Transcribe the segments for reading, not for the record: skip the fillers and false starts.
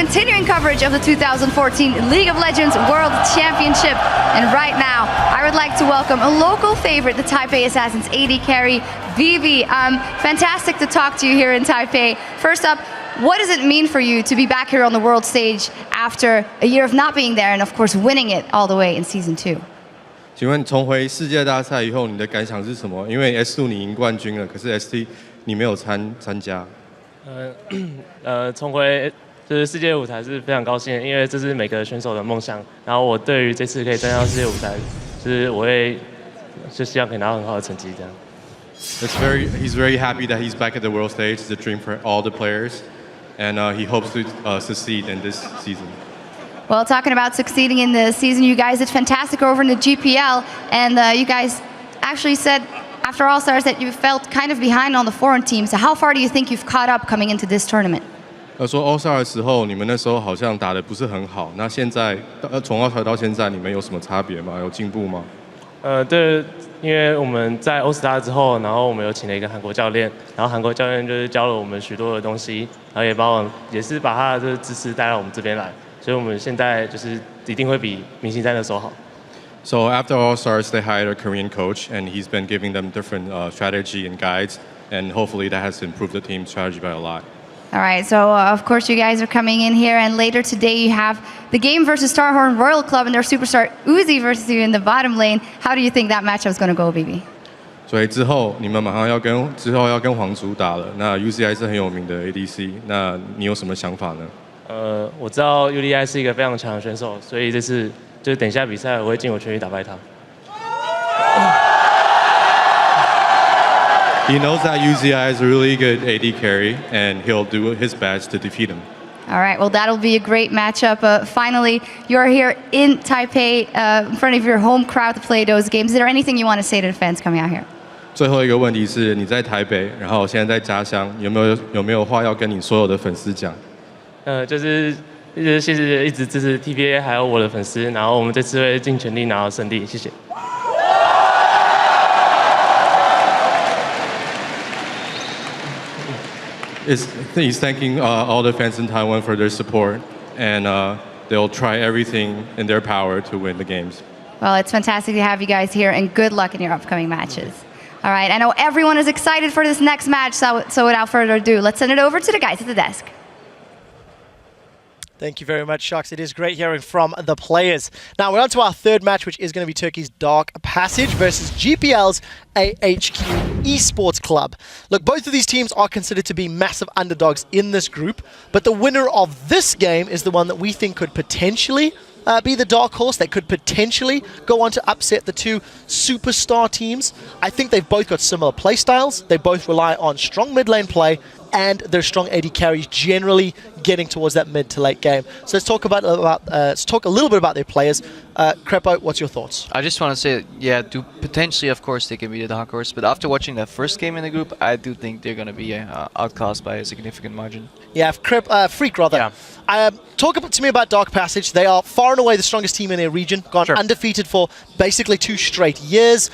continuing coverage of the 2014 League of Legends World Championship. And right now, I would like to welcome a local favorite, the Taipei Assassins AD carry, Vivi. Fantastic to talk to you here in Taipei. First up, what does it mean for you to be back here on the world stage after a year of not being there and, of course, winning it all the way in Season 2? 请问重回世界大赛以后，你的感想是什么？因为 S2 你赢冠军了，可是 ST 你没有参加。重回就是世界舞台是非常高兴的，因为这是每个选手的梦想。然后我对于这次可以登上世界舞台，就是我会就希望可以拿到很好的成绩这样。He's very happy that he's back at the world stage. It's a dream for all the players, and he hopes to succeed in this season. Well, talking about succeeding in the season, you guys did fantastic over in the GPL, and you guys actually said after All-Stars that you felt kind of behind on the foreign team. So how far do you think you've caught up coming into this tournament? 说 All-Star 的时候，你们那时候好像打得不是很好。那现在从 All-Star 到现在，你们有什么差别吗？有进步吗？对，因为我们在 All-Star 之后，然后我们有请了一个韩国教练，然后韩国教练就是教了我们许多的东西，然后也是把他的这个知识带到我们这边来。所以我们现在就是一定会比明星赛那时候好。So after All Stars, they hired a Korean coach, and he's been giving them different strategy and guides, and hopefully that has improved the team's strategy by a lot. All right, so of course you guys are coming in here, and later today you have the game versus Starhorn Royal Club and their superstar Uzi versus you in the bottom lane. How do you think that matchup is going to go, BB? 所以之后你们马上要跟皇族打了。那 UCI 是很有名的 ADC， 那你有什么想法呢？我知道 UDI 是一个非常强的选手，所以这次就是等一下比赛，我会尽我全力打败他。He knows that UCI is a really good AD carry, and he'll do his best to defeat him. All right, well, that'll be a great matchup. Finally, you're here in Taipei in front of your home crowd to play those games. Is there anything you want to say to the fans coming out here? 最后一个问题是，你在台北，然后现在在家乡，有没有话要跟你所有的粉丝讲？就是谢谢一直支持 TPA 还有我的粉丝，然后我们这次会尽全力拿到胜利，谢谢。He's thanking all the fans in Taiwan for their support, and they'll try everything in their power to win the games. Well, it's fantastic to have you guys here, and good luck in your upcoming matches. All right, I know everyone is excited for this next match, so without further ado, let's send it over to the guys at the desk. Thank you very much, Shucks. It is great hearing from the players. Now we're on to our third match, which is going to be Turkey's Dark Passage versus GPL's AHQ eSports Club. Look, both of these teams are considered to be massive underdogs in this group, but the winner of this game is the one that we think could potentially be the dark horse that could potentially go on to upset the two superstar teams. I think they've both got similar play styles. They both rely on strong mid lane play, and their strong AD carries generally getting towards that mid to late game. So let's talk a little bit about their players. Crepo, what's your thoughts? I just want to say, yeah, potentially, of course, they can be the dark horse, but after watching that first game in the group, I do think they're going to be outclassed by a significant margin. Yeah, Freak rather. Yeah. Talk to me about Dark Passage. They are far and away the strongest team in their region, gone undefeated for basically 2 straight years.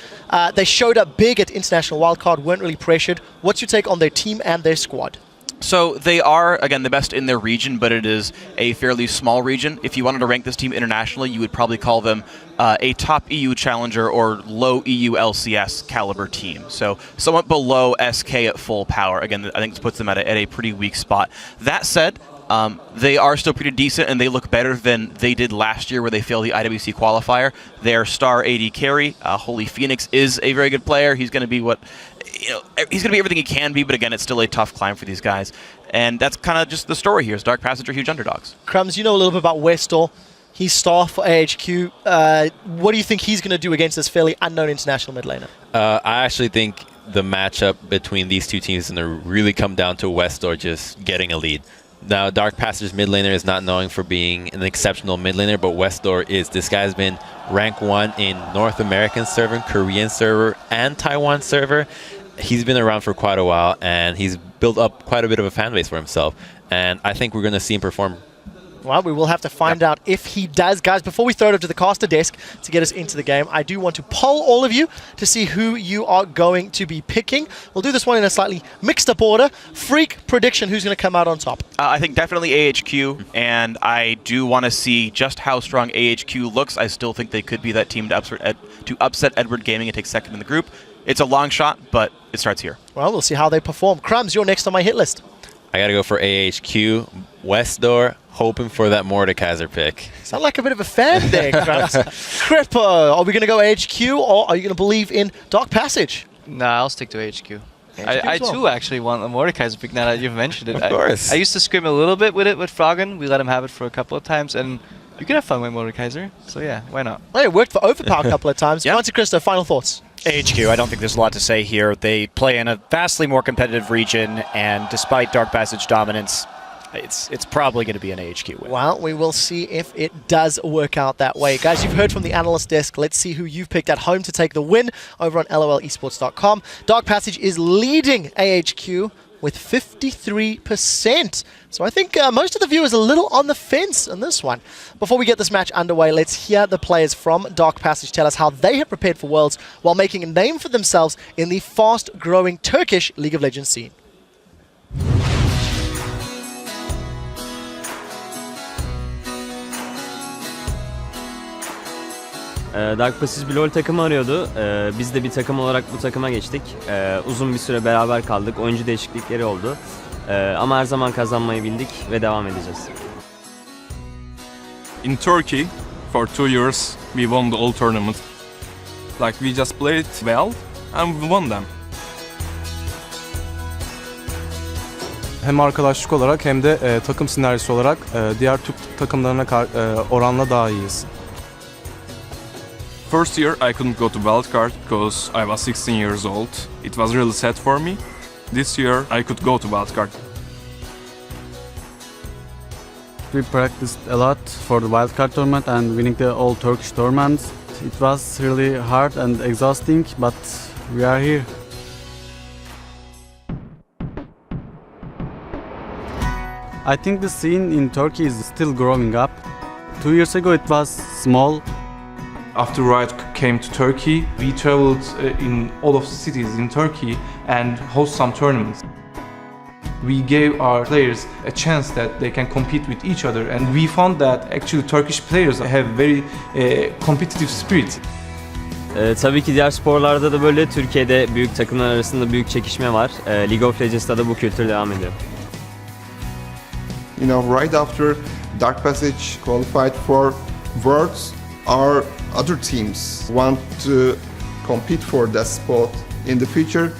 They showed up big at International Wildcard, weren't really pressured. What's your take on their team and their squad? So they are, again, the best in their region, but it is a fairly small region. If you wanted to rank this team internationally, you would probably call them a top EU challenger or low EU LCS caliber team. So somewhat below SK at full power. Again, I think this puts them at a pretty weak spot. That said, they are still pretty decent, and they look better than they did last year where they failed the IWC qualifier. Their star AD carry, Holy Phoenix, is a very good player. He's going to be he's going to be everything he can be, but again, it's still a tough climb for these guys. And that's kind of just the story here. Dark Passage are huge underdogs. Crumbs, you know a little bit about Westor. He's star for AHQ. What do you think he's going to do against this fairly unknown international mid laner? I actually think the matchup between these two teams is going to really come down to Westor just getting a lead. Now, Dark Passage's mid laner is not known for being an exceptional mid laner, but Westor is. This guy's been rank 1 in North American server, Korean server, and Taiwan server. He's been around for quite a while, and he's built up quite a bit of a fan base for himself. And I think we're going to see him perform Well, we will have to find out if he does. Guys, before we throw it up to the caster desk to get us into the game, I do want to poll all of you to see who you are going to be picking. We'll do this one in a slightly mixed up order. Freak prediction, who's going to come out on top? I think definitely AHQ, and I do want to see just how strong AHQ looks. I still think they could be that team to upset Edward Gaming and take second in the group. It's a long shot, but it starts here. Well, we'll see how they perform. Crumbs, you're next on my hit list. I got to go for AHQ. Westdoor, hoping for that Mordekaiser pick. Sound like a bit of a fan there, Crumbs. Cripper, are we going to go AHQ or are you going to believe in Dark Passage? Nah, I'll stick to AHQ. AHQ I as well. too actually want a Mordekaiser pick now that you've mentioned it. Of course. I used to scrim a little bit with it with Froggen. We let him have it for a couple of times, and you can have fun with Mordekaiser. So yeah, why not? Well, it worked for Overpower a couple of times. Yeah. Monte Cristo, final thoughts? AHQ, I don't think there's a lot to say here. They play in a vastly more competitive region, and despite Dark Passage dominance, it's probably going to be an AHQ win. Well, we will see if it does work out that way. Guys, you've heard from the analyst desk. Let's see who you've picked at home to take the win over on lolesports.com. Dark Passage is leading AHQ with 53%. So I think most of the viewers are a little on the fence on this one. Before we get this match underway, let's hear the players from Dark Passage tell us how they have prepared for Worlds while making a name for themselves in the fast-growing Turkish League of Legends scene. Dark Passage bir LoL takımı arıyordu. Biz de bir takım olarak bu takıma geçtik. Uzun bir süre beraber kaldık. Oyuncu değişiklikleri oldu. Ama her zaman kazanmayı bildik ve devam edeceğiz. In Turkey, for 2 years, we won the all tournaments. Like we just played well and we won them. Hem arkadaşlık olarak hem de takım sinerjisi olarak diğer Türk takımlarına oranla daha iyiyiz. First year I couldn't go to wildcard because I was 16 years old. It was really sad for me. This year I could go to wildcard. We practiced a lot for the wildcard tournament and winning the all Turkish tournaments. It was really hard and exhausting, but we are here. I think the scene in Turkey is still growing up. 2 years ago it was small. After Riot came to Turkey, we traveled in all of the cities in Turkey and host some tournaments. We gave our players a chance that they can compete with each other, and we found that actually Turkish players have very competitive spirit. Tabii ki diğer sporlarda da böyle. Türkiye'de büyük takımlar arasında büyük çekişme var. League of Legends'ta da bu kültür devam ediyor. You know, right after Dark Passage qualified for Worlds, our other teams want to compete for that spot in the future.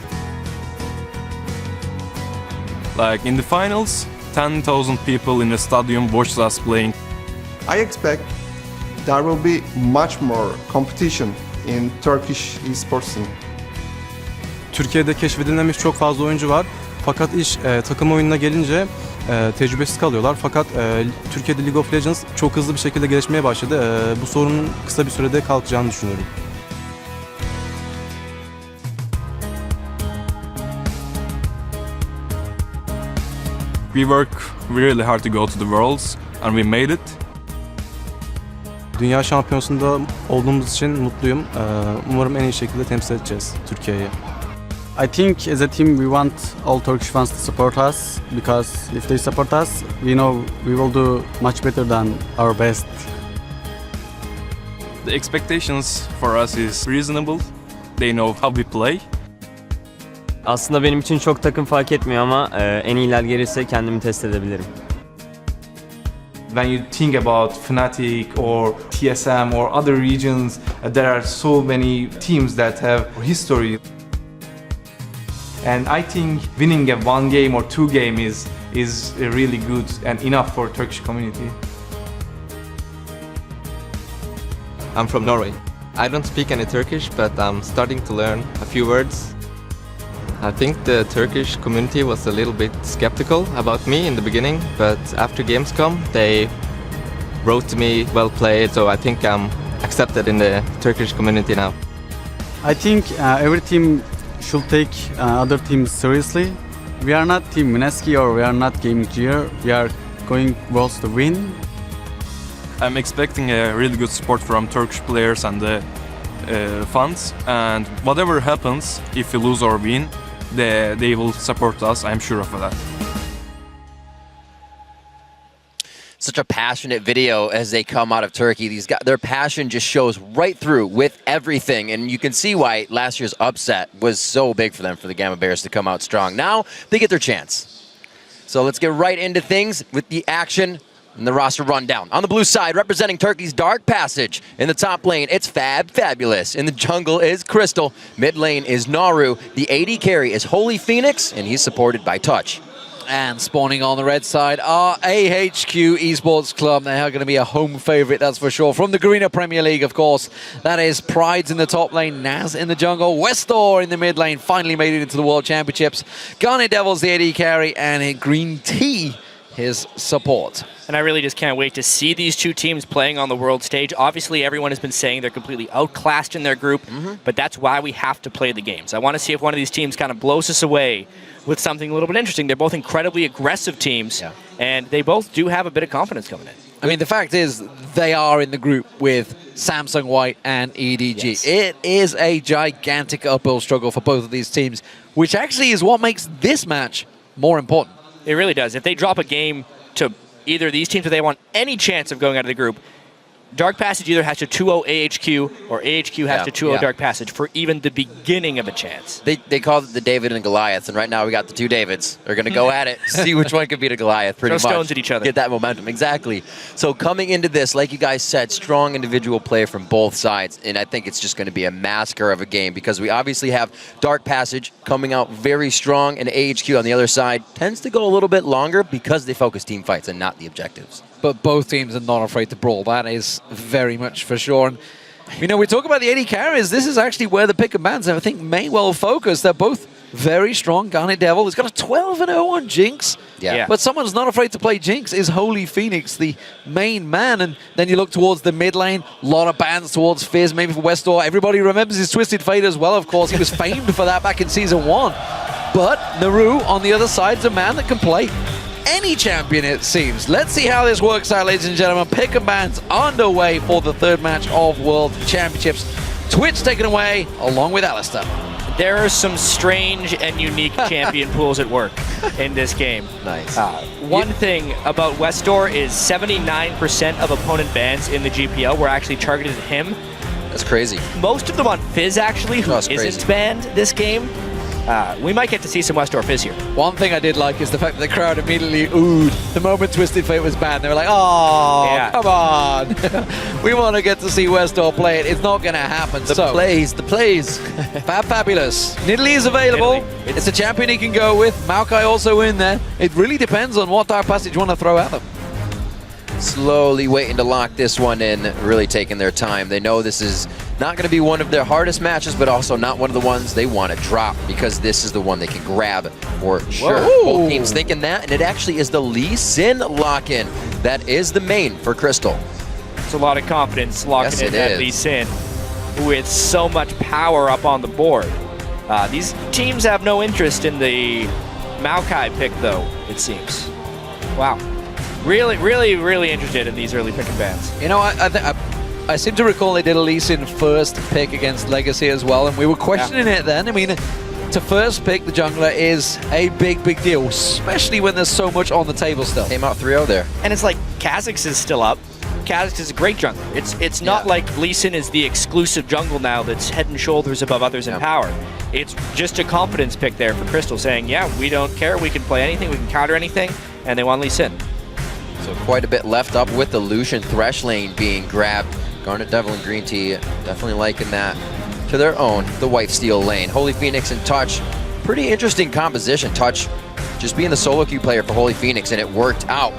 Like in the finals, 10,000 people in the stadium watched us playing. I expect there will be much more competition in Turkish eSports scene. Türkiye'de keşfedilmemiş çok fazla oyuncu var. Fakat iş takım oyununa gelince tecrübesiz kalıyorlar. Fakat Türkiye'de League of Legends çok hızlı bir şekilde gelişmeye başladı. Bu sorunun kısa bir sürede kalkacağını düşünüyorum. We work really hard to go to the Worlds and we made it. Dünya şampiyonasında olduğumuz için mutluyum. Umarım en iyi şekilde temsil edeceğiz Türkiye'yi. I think as a team we want all Turkish fans to support us, because if they support us, we know we will do much better than our best. The expectations for us is reasonable. They know how we play. Aslında benim için çok takım fark etmiyor ama en iyiler gelirse kendimi test edebilirim. When you think about Fnatic or TSM or other regions, there are so many teams that have history. And I think winning a 1 game or 2 game is really good and enough for Turkish community. I'm from Norway. I don't speak any Turkish, but I'm starting to learn a few words. I think the Turkish community was a little bit skeptical about me in the beginning, but after Gamescom they wrote to me, well played, so I think I'm accepted in the Turkish community now. I think every team should take other teams seriously. We are not Team Mineski or we are not Gaming Gear. We are going Worlds to win. I'm expecting a really good support from Turkish players and the fans. And whatever happens, if we lose or win, they will support us. I'm sure of that. Such a passionate video as they come out of Turkey. These guys, their passion just shows right through with everything, and you can see why last year's upset was so big for them, for the Gamma Bears to come out strong. Now they get their chance. So let's get right into things with the action and the roster rundown. On the blue side, representing Turkey's Dark Passage. In the top lane, it's Fabulous. In the jungle is Crystal. Mid lane is Naru. The AD carry is Holy Phoenix, and he's supported by Touch. And spawning on the red side are AHQ Esports Club. They are going to be a home favorite, that's for sure. From the Garena Premier League, of course. That is Pride's in the top lane, Naz in the jungle, Westor in the mid lane, finally made it into the World Championships. Garnet Devils, the AD carry, and Green Tea, his support. And I really just can't wait to see these two teams playing on the world stage. Obviously, everyone has been saying they're completely outclassed in their group, but that's why we have to play the games. I want to see if one of these teams kind of blows us away with something a little bit interesting. They're both incredibly aggressive teams, and they both do have a bit of confidence coming in. I mean, the fact is, they are in the group with Samsung White and EDG. Yes. It is a gigantic uphill struggle for both of these teams, which actually is what makes this match more important. It really does. If they drop a game to either of these teams, if they want any chance of going out of the group, Dark Passage either has to 2-0 AHQ or AHQ has to 2-0 Dark Passage for even the beginning of a chance. They called it the David and Goliath, and right now we got the two Davids. They're going to go at it, see which one can beat a Goliath pretty much. Throw stones at each other. Get that momentum, exactly. So coming into this, like you guys said, strong individual play from both sides, and I think it's just going to be a massacre of a game because we obviously have Dark Passage coming out very strong, and AHQ on the other side tends to go a little bit longer because they focus team fights and not the objectives. But both teams are not afraid to brawl. That is very much for sure. And, you know, we talk about the AD carries. This is actually where the pick and bans, I think, may well focus. They're both very strong. Garnet Devil has got a 12-0 on Jinx. Yeah. But someone who's not afraid to play Jinx is Holy Phoenix, the main man. And then you look towards the mid lane, a lot of bans towards Fizz, maybe for Westor. Everybody remembers his Twisted Fate as well, of course. He was famed for that back in Season 1. But Naru, on the other side, is a man that can play any champion, it seems. Let's see how this works out, ladies and gentlemen. Pick and bans underway for the third match of World Championships. Twitch taken away, along with Alistair. There are some strange and unique champion pools at work in this game. Nice. One thing about Westor is 79% of opponent bans in the GPL were actually targeted at him. That's crazy. Most of them on Fizz, actually, who isn't banned this game. We might get to see some Westor Fizz here. One thing I did like is the fact that the crowd immediately oohed the moment Twisted Fate was banned. They were like, oh, come on. We want to get to see Westor play it. It's not going to happen. The plays. Fabulous. Nidalee is available. It's a champion he can go with. Maokai also in there. It really depends on what Dark Passage you want to throw at them. Slowly waiting to lock this one in, really taking their time. They know this is not going to be one of their hardest matches, but also not one of the ones they want to drop because this is the one they can grab for sure. Whoa. Both teams thinking that, and it actually is the Lee Sin lock-in. That is the main for Crystal. It's a lot of confidence locking in that Lee Sin with so much power up on the board. These teams have no interest in the Maokai pick, though, it seems. Wow. Really interested in these early pick and bans. You know, I seem to recall they did a Lee Sin first pick against Legacy as well, and we were questioning it then. I mean, to first pick the jungler is a big deal, especially when there's so much on the table still. Came out 3-0 there. And it's like Kha'Zix is still up. Kha'Zix is a great jungler. It's not like Lee Sin is the exclusive jungle now that's head and shoulders above others in power. It's just a confidence pick there for Crystal saying, yeah, we don't care, we can play anything, we can counter anything, and they want Lee Sin. So quite a bit left up with the Lucian Thresh lane being grabbed. Garnet Devil and Green Tea definitely liking that to their own. The White Steel lane. Holy Phoenix and Touch. Pretty interesting composition. Touch just being the solo queue player for Holy Phoenix, and it worked out.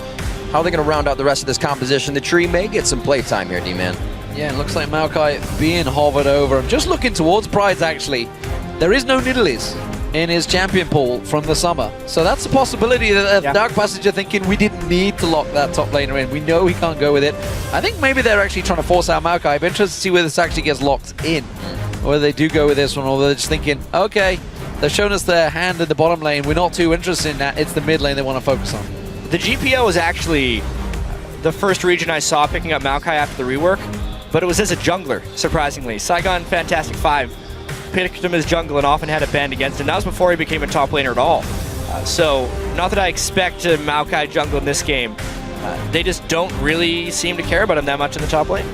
How are they going to round out the rest of this composition? The tree may get some playtime here, D-Man. Yeah, it looks like Maokai being hovered over. I'm just looking towards Pride's, actually. There is no Nidalees in his champion pool from the summer. So that's a possibility that Dark Passage are thinking we didn't need to lock that top laner in. We know he can't go with it. I think maybe they're actually trying to force out Maokai. I'm interested to see whether this actually gets locked in. Or whether they do go with this one, or they're just thinking, okay, they've shown us their hand in the bottom lane. We're not too interested in that. It's the mid lane they want to focus on. The GPO is actually the first region I saw picking up Maokai after the rework, but it was as a jungler, surprisingly. Saigon Fantastic 5 picked him as jungle and often had a band against him. That was before he became a top laner at all. So, not that I expect a Maokai jungle in this game. They just don't really seem to care about him that much in the top lane.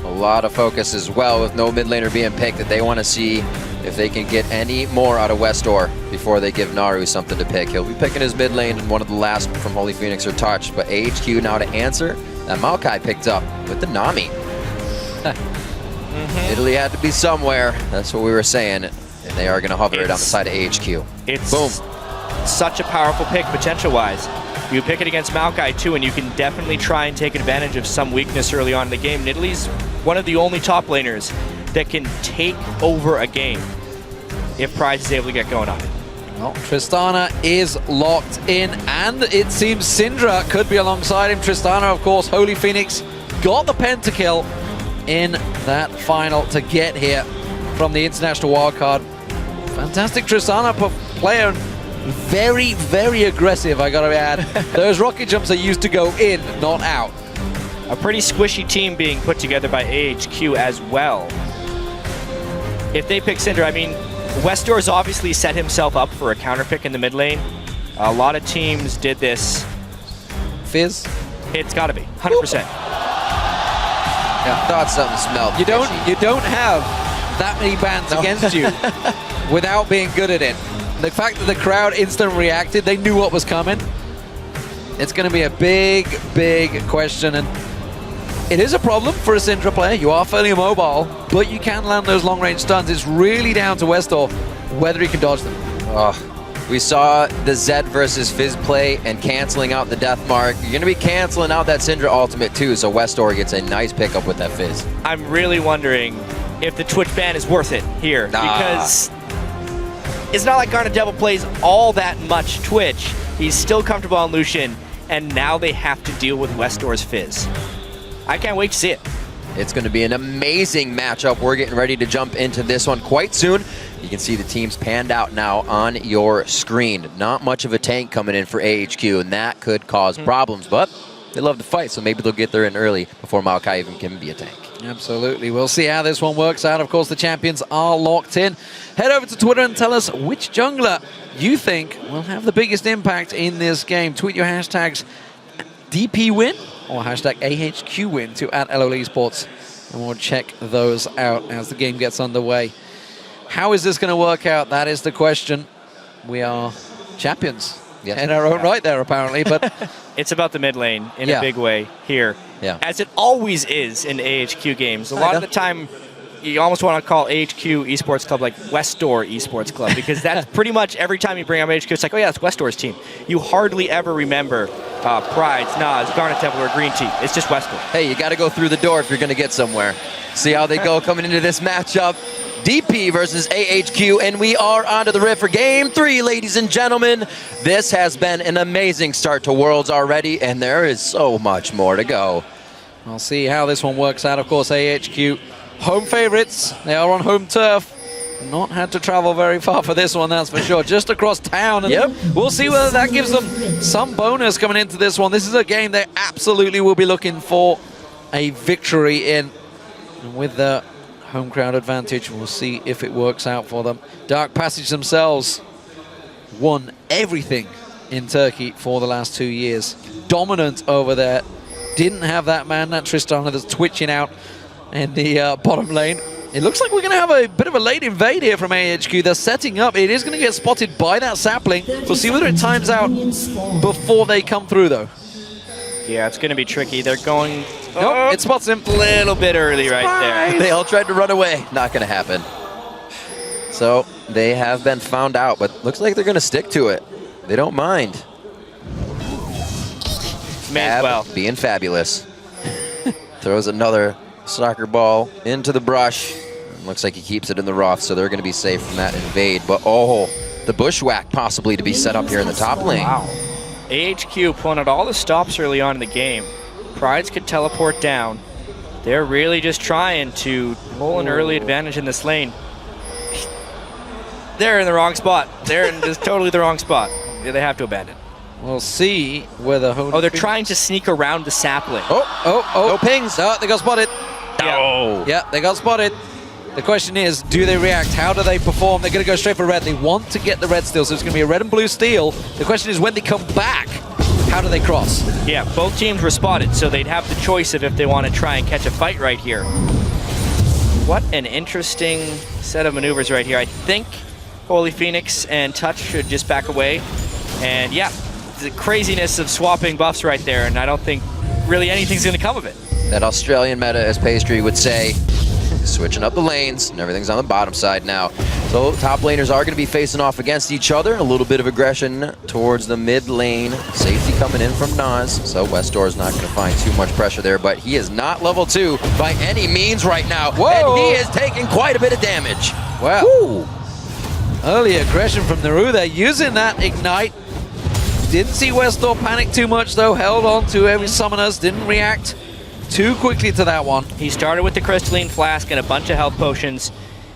A lot of focus as well with no mid laner being picked that they want to see if they can get any more out of Westor before they give Naru something to pick. He'll be picking his mid lane, and one of the last from Holy Phoenix are touched. But AHQ now to answer. That Maokai picked up with the Nami. Italy had to be somewhere. That's what we were saying. And they are going to hover it on the side of AHQ. It's boom. Such a powerful pick potential-wise. You pick it against Maokai too, and you can definitely try and take advantage of some weakness early on in the game. And Italy's one of the only top laners that can take over a game if Pride is able to get going on it. Well, Tristana is locked in, and it seems Syndra could be alongside him. Tristana, of course, Holy Phoenix got the pentakill in that final to get here from the international wildcard. Fantastic Tristana player. Very, very aggressive, I gotta add. Those rocket jumps are used to go in, not out. A pretty squishy team being put together by AHQ as well. If they pick Syndra, I mean, Westor's obviously set himself up for a counter pick in the mid lane. A lot of teams did this. Fizz? It's gotta be, 100%. Yeah, thought something smelled. You don't have that many bans against you without being good at it. The fact that the crowd instantly reacted, they knew what was coming. It's going to be a big, big question, and it is a problem for a Syndra player. You are fairly mobile, but you can land those long-range stuns. It's really down to Westor whether he can dodge them. Oh, we saw the Zed versus Fizz play and canceling out the death mark. You're going to be canceling out that Syndra ultimate too, so Westor gets a nice pickup with that Fizz. I'm really wondering if the Twitch ban is worth it here, because it's not like Garnet Devil plays all that much Twitch. He's still comfortable on Lucian, and now they have to deal with Westor's Fizz. I can't wait to see it. It's going to be an amazing matchup. We're getting ready to jump into this one quite soon. You can see the teams panned out now on your screen. Not much of a tank coming in for AHQ, and that could cause problems, but they love to fight, so maybe they'll get there in early before Maokai even can be a tank. Absolutely. We'll see how this one works out. Of course, the champions are locked in. Head over to Twitter and tell us which jungler you think will have the biggest impact in this game. Tweet your hashtags DPWin or hashtag AHQWin to @LOL eSports, and we'll check those out as the game gets underway. How is this going to work out? That is the question. We are champions in our own right there, apparently, but it's about the mid lane in a big way here. Yeah. As it always is in AHQ games. A lot of the time, you almost want to call AHQ Esports Club like Westor Esports Club, because that's pretty much every time you bring up AHQ, it's like, oh yeah, it's Westor's team. You hardly ever remember Pride's, Nas, Garnet Temple, or Green Team. It's just Westor. Hey, you got to go through the door if you're going to get somewhere. See how they go coming into this matchup. DP versus AHQ, and we are onto the rift for Game 3, ladies and gentlemen. This has been an amazing start to Worlds already, and there is so much more to go. We'll see how this one works out. Of course, AHQ, home favorites. They are on home turf. Not had to travel very far for this one, that's for sure. Just across town. And we'll see whether that gives them some bonus coming into this one. This is a game they absolutely will be looking for a victory in. And with the home crowd advantage, we'll see if it works out for them. Dark Passage themselves won everything in Turkey for the last 2 years. Dominant over there. Didn't have that man, that Tristana, that's twitching out in the bottom lane. It looks like we're going to have a bit of a late invade here from AHQ. They're setting up. It is going to get spotted by that sapling. We'll see whether it times out before they come through, though. Yeah, it's going to be tricky. They're going... Nope, it spots him. A little bit early right there. They all tried to run away. Not going to happen. So they have been found out, but looks like they're going to stick to it. They don't mind. May as well. Being fabulous. Throws another soccer ball into the brush. Looks like he keeps it in the rough, so they're going to be safe from that invade. But oh, the bushwhack possibly to be set up here in the top lane. Wow. AHQ pulling out all the stops early on in the game. Prides could teleport down. They're really just trying to pull an early advantage in this lane. They're in the wrong spot. They're in just totally the wrong spot. Yeah, they have to abandon. We'll see whether Holy Oh, they're Phoenix- trying to sneak around the sapling. Oh. No pings. No, they got spotted. Oh. Yeah, they got spotted. The question is, do they react? How do they perform? They're going to go straight for red. They want to get the red steal, so it's going to be a red and blue steal. The question is, when they come back, how do they cross? Yeah, both teams were spotted, so they'd have the choice of if they want to try and catch a fight right here. What an interesting set of maneuvers right here. I think Holy Phoenix and Touch should just back away. And yeah, the craziness of swapping buffs right there, and I don't think really anything's going to come of it. That Australian meta, as Pastry would say, switching up the lanes, and everything's on the bottom side now. So top laners are going to be facing off against each other. A little bit of aggression towards the mid lane. Safety coming in from Nas, so Westdoor is not going to find too much pressure there, but he is not level 2 by any means right now. Whoa. And he is taking quite a bit of damage. Wow. Woo. Early aggression from Naru there, using that Ignite. Didn't see Westdoor panic too much though, held on to every summoners, didn't react too quickly to that one. He started with the Crystalline Flask and a bunch of health potions.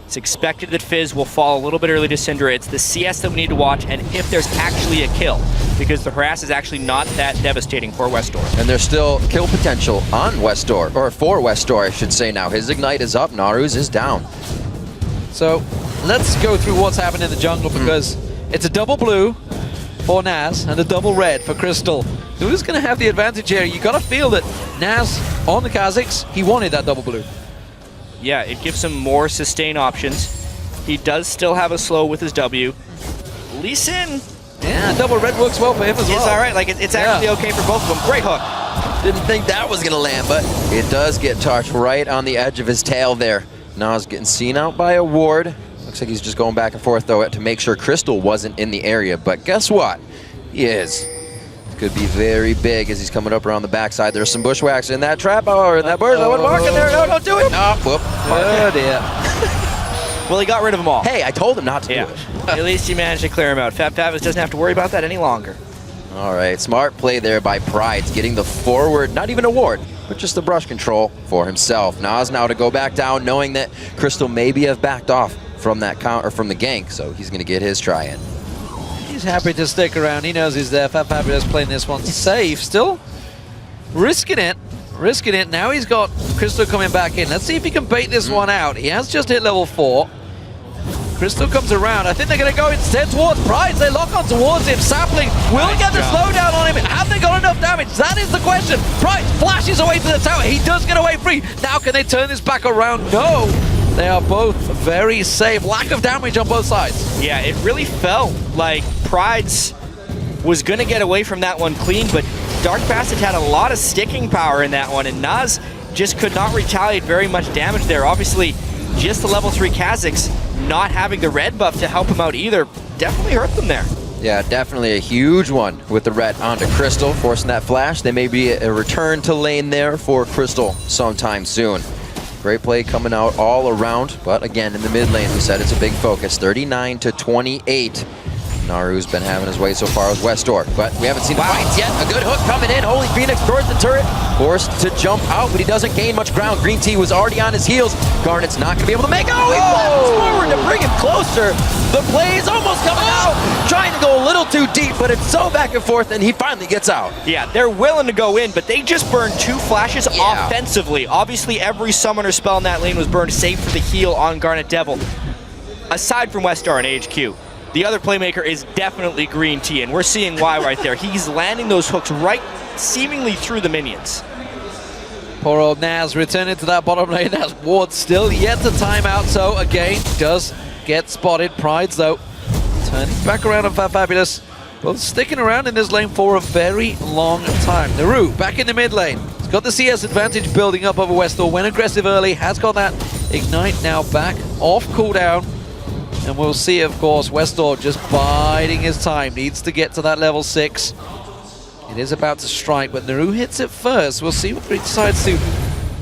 It's expected that Fizz will fall a little bit early to Syndra. It's the CS that we need to watch, and if there's actually a kill, because the harass is actually not that devastating for Westdoor. And there's still kill potential on Westdoor, or for Westdoor, I should say now. His Ignite is up, Naru's is down. So let's go through what's happened in the jungle, because it's a double blue for Naz and a double red for Crystal. Who's going to have the advantage here? You got to feel that Naz on the Kazakhs, he wanted that double blue. Yeah, it gives him more sustain options. He does still have a slow with his W. Lee Sin. Yeah, double red works well for him as well. It's all right. Like it's actually okay for both of them. Great hook. Didn't think that was going to land, but it does get touched right on the edge of his tail there. Nas getting seen out by a ward. Looks like he's just going back and forth, though, to make sure Crystal wasn't in the area. But guess what? He is. Could be very big as he's coming up around the backside. There's some bushwhacks in that trap, or in that burst. I wouldn't mark in there. No, don't do it. No, whoop. Oh, dear. Well, he got rid of them all. Hey, I told him not to do it. At least he managed to clear him out. Fab Fabus doesn't have to worry about that any longer. All right, smart play there by Prides, getting the forward, not even a ward, but just the brush control for himself. Nas now to go back down, knowing that Crystal maybe have backed off from that counter, from the gank, so he's going to get his try in. He's happy to stick around. He knows he's there. Fab Fabulous playing this one safe. Still risking it. Risking it. Now he's got Crystal coming back in. Let's see if he can bait this one out. He has just hit level 4. Crystal comes around. I think they're going to go instead towards Prides. They lock on towards him. Sapling will get the slowdown on him. Have they got enough damage? That is the question. Prides flashes away to the tower. He does get away free. Now can they turn this back around? No. They are both very safe. Lack of damage on both sides. Yeah, it really felt like Prides was going to get away from that one clean, but Dark Passage had a lot of sticking power in that one, and Nas just could not retaliate very much damage there. Obviously, just the level 3 Kazakhs not having the red buff to help him out either definitely hurt them there. Yeah, definitely a huge one with the red onto Crystal, forcing that flash. There may be a return to lane there for Crystal sometime soon. Great play coming out all around, but again, in the mid lane, we said it's a big focus. 39-28. Naru's been having his way so far with Westdoor, but we haven't seen the fights yet. A good hook coming in. Holy Phoenix towards the turret. Forced to jump out, but he doesn't gain much ground. Green Tea was already on his heels. Garnet's not going to be able to make it. Oh, he flaps forward to bring him closer. The play is almost coming out. Trying to go a little too deep, but it's so back and forth, and he finally gets out. Yeah, they're willing to go in, but they just burned 2 flashes offensively. Obviously, every summoner spell in that lane was burned save for the heal on Garnet Devil. Aside from Westar and AHQ, the other playmaker is definitely Green Tea, and we're seeing why right there. He's landing those hooks right seemingly through the minions. Poor old Naz returning to that bottom lane. That's Ward still yet to time out, so again, does get spotted. Prides, though, turning back around on Fabulous. Both sticking around in this lane for a very long time. Naru back in the mid lane. He's got the CS advantage building up over Westall. Went aggressive early, has got that Ignite now back off cooldown. And we'll see, of course, Westall just biding his time. Needs to get to that level 6. It is about to strike, but Naru hits it first. We'll see whether he decides to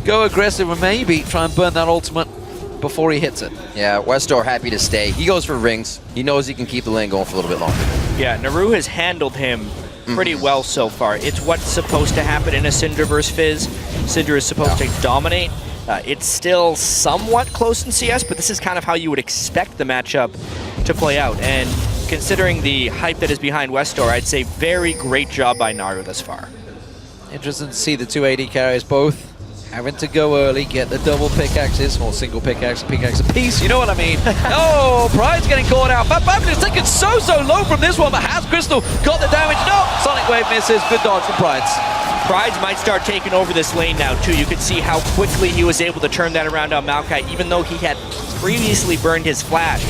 go aggressive or maybe try and burn that ultimate before he hits it. Yeah, Westdoor happy to stay. He goes for rings. He knows he can keep the lane going for a little bit longer. Yeah, Naru has handled him pretty well so far. It's what's supposed to happen in a Syndra versus Fizz. Syndra is supposed to dominate. It's still somewhat close in CS, but this is kind of how you would expect the matchup to play out. And considering the hype that is behind Westor, I'd say very great job by Naru thus far. Interesting to see the two AD carriers both having to go early, get the double pickaxes, or single pickaxe apiece, you know what I mean. Oh, Pride's getting caught out. Fabulous taken so low from this one, but has Crystal got the damage? No, Sonic Wave misses. Good dodge from Pride's. Pride's might start taking over this lane now, too. You could see how quickly he was able to turn that around on Maokai, even though he had previously burned his flash.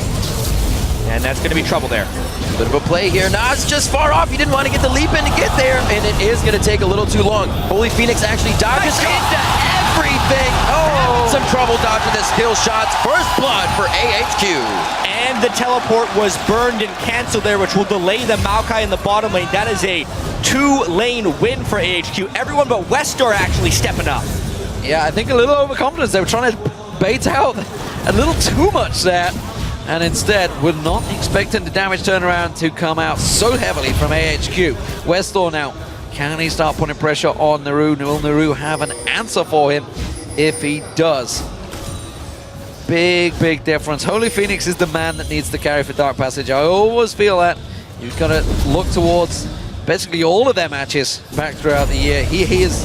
And that's going to be trouble there. A bit of a play here. Nas just far off. He didn't want to get the leap in to get there, and it is going to take a little too long. Holy Phoenix actually dodges into everything. Oh, some trouble dodging the skill shots. First blood for AHQ. And the teleport was burned and canceled there, which will delay the Maokai in the bottom lane. That is a 2-lane win for AHQ. Everyone but Westor actually stepping up. Yeah, I think a little overconfidence. They were trying to bait out a little too much there. And instead, we're not expecting the damage turnaround to come out so heavily from AHQ. Westor now, can he start putting pressure on Naru? Will Naru have an answer for him if he does? Big difference. Holy Phoenix is the man that needs to carry for Dark Passage. I always feel that you've got to look towards basically all of their matches back throughout the year. He is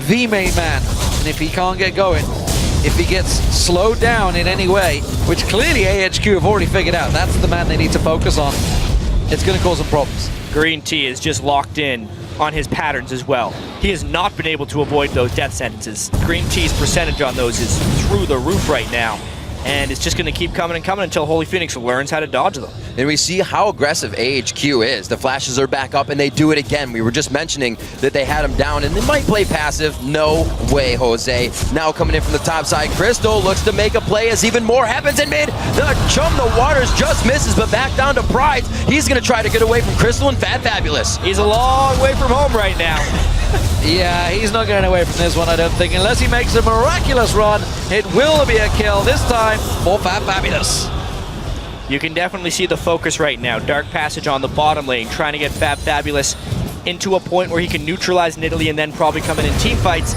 the main man, and if he can't get going, if he gets slowed down in any way, which clearly AHQ have already figured out, that's the man they need to focus on, it's going to cause some problems. Green Tea is just locked in on his patterns as well. He has not been able to avoid those death sentences. Green Tea's percentage on those is through the roof right now. And it's just going to keep coming and coming until Holy Phoenix learns how to dodge them. And we see how aggressive AHQ is. The flashes are back up, and they do it again. We were just mentioning that they had him down, and they might play passive. No way, Jose. Now coming in from the top side, Crystal looks to make a play as even more happens in mid. The Waters just misses, but back down to Pride. He's going to try to get away from Crystal and Fabulous. He's a long way from home right now. Yeah, he's not getting away from this one, I don't think. Unless he makes a miraculous run, it will be a kill, this time for Fabulous. You can definitely see the focus right now. Dark Passage on the bottom lane, trying to get Fabulous into a point where he can neutralize Nidalee and then probably come in team fights.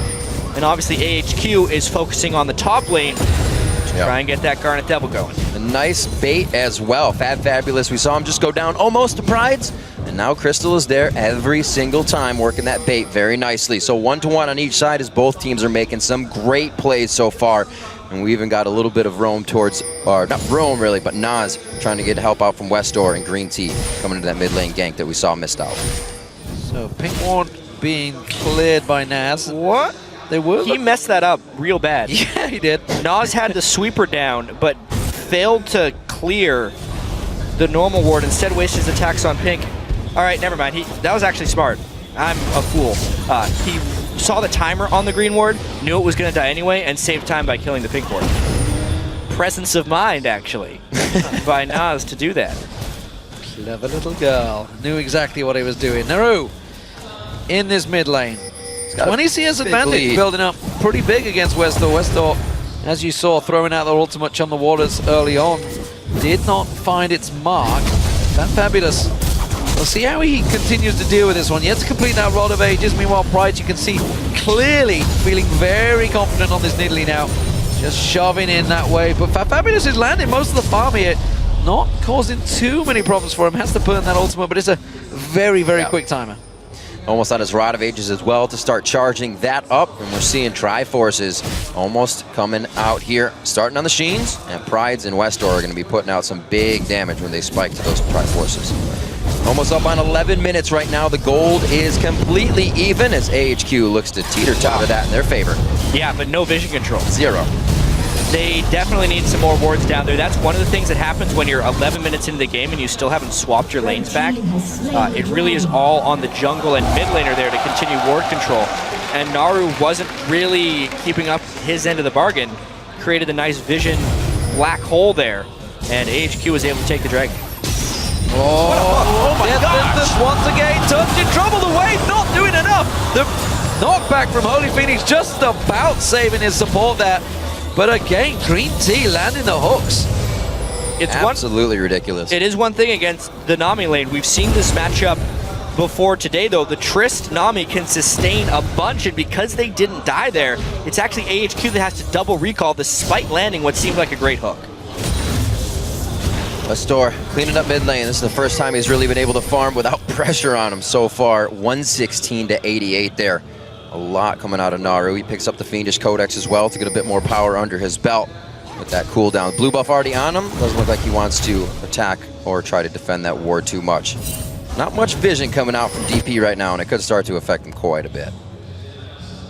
And obviously AHQ is focusing on the top lane to try and get that Garnet Devil going. A nice bait as well. Fabulous, we saw him just go down almost to Pride's. And now Crystal is there every single time working that bait very nicely. So 1-to-1 on each side as both teams are making some great plays so far. And we even got a little bit of roam towards, or not roam really, but Nas trying to get help out from Westor and Green Tea coming into that mid lane gank that we saw missed out. So Pink Ward being cleared by Nas. What? They were? He messed that up real bad. Yeah, he did. Nas had the sweeper down, but failed to clear the normal ward. Instead wasted his attacks on Pink. All right, never mind. That was actually smart. I'm a fool. He saw the timer on the green ward, knew it was going to die anyway, and saved time by killing the pink ward. Presence of mind, actually, by Nas to do that. Clever little girl. Knew exactly what he was doing. Naru in this mid lane. 20 CS advantage building up pretty big against Westor. Westor, as you saw, throwing out their ultimate Chum the Waters early on, did not find its mark. That Fabulous. We'll see how he continues to deal with this one. Yet to complete that Rod of Ages. Meanwhile, Pride, you can see clearly feeling very confident on this Nidalee now. Just shoving in that way. But Fabulous is landing most of the farm here. Not causing too many problems for him. Has to burn that ultimate, but it's a very quick timer. Almost on his Rod of Ages as well to start charging that up. And we're seeing Triforces almost coming out here. Starting on the Sheens, and Prides and Westor are going to be putting out some big damage when they spike to those Triforces. Almost up on 11 minutes right now. The gold is completely even as AHQ looks to teeter-totter that in their favor. Yeah, but no vision control. 0. They definitely need some more wards down there. That's one of the things that happens when you're 11 minutes into the game and you still haven't swapped your lanes back. It really is all on the jungle and mid laner there to continue ward control. And Naru wasn't really keeping up his end of the bargain. Created a nice vision black hole there. And AHQ was able to take the dragon. Oh my gosh! Once again, Touch in trouble. The wave not doing enough. The knockback from Holy Phoenix just about saving his support there. But again, Green Tea landing the hooks. It's absolutely ridiculous. It is one thing against the Nami lane. We've seen this matchup before today, though. The Trist Nami can sustain a bunch, and because they didn't die there, it's actually AHQ that has to double recall despite landing what seemed like a great hook. Westor cleaning up mid lane. This is the first time he's really been able to farm without pressure on him so far. 116 to 88 there. A lot coming out of Naru. He picks up the Fiendish Codex as well to get a bit more power under his belt with that cooldown. Blue buff already on him. Doesn't look like he wants to attack or try to defend that ward too much. Not much vision coming out from DP right now, and it could start to affect him quite a bit.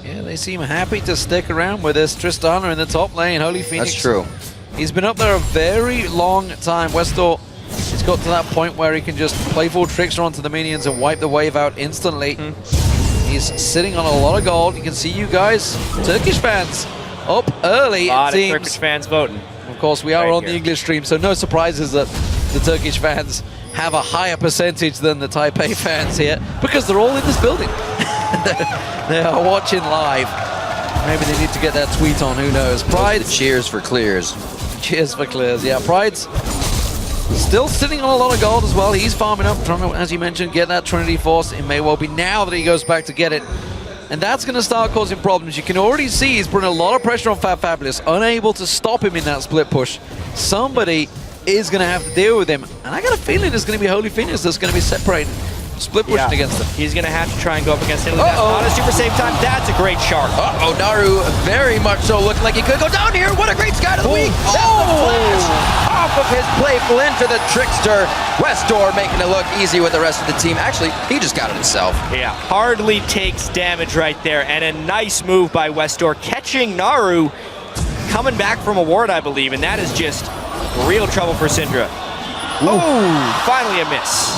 Yeah, they seem happy to stick around with this Tristana in the top lane. Holy Phoenix. That's true. He's been up there a very long time. Westor has got to that point where he can just play full Trickster onto the minions and wipe the wave out instantly. He's sitting on a lot of gold. You can see you guys, Turkish fans, up early. A lot it of seems. Turkish fans voting. Of course, we are Right on here. the English stream, so no surprises that the Turkish fans have a higher percentage than the Taipei fans here, because they're all in this building. They are watching live. Maybe they need to get that tweet on, who knows. Pride. Cheers for clears. Cheers for clears, yeah. Pride's still sitting on a lot of gold as well. He's farming up, trying to, as you mentioned, get that Trinity Force. It may well be now that he goes back to get it. And that's going to start causing problems. You can already see he's putting a lot of pressure on Fabulous, unable to stop him in that split push. Somebody is going to have to deal with him. And I got a feeling it's going to be Holy Phoenix that's going to be separating, split pushing against him. He's going to have to try and go up against him. That's not a super save time. That's a great shark. Uh-oh, Naru very much so looking like he could go down here. What a great Sky of the Week. That's the flash off of his playful into the Trickster. Westor making it look easy with the rest of the team. Actually, he just got it himself. Yeah, hardly takes damage right there. And a nice move by Westor, catching Naru, coming back from a ward, I believe. And that is just real trouble for Syndra. Oh, finally a miss.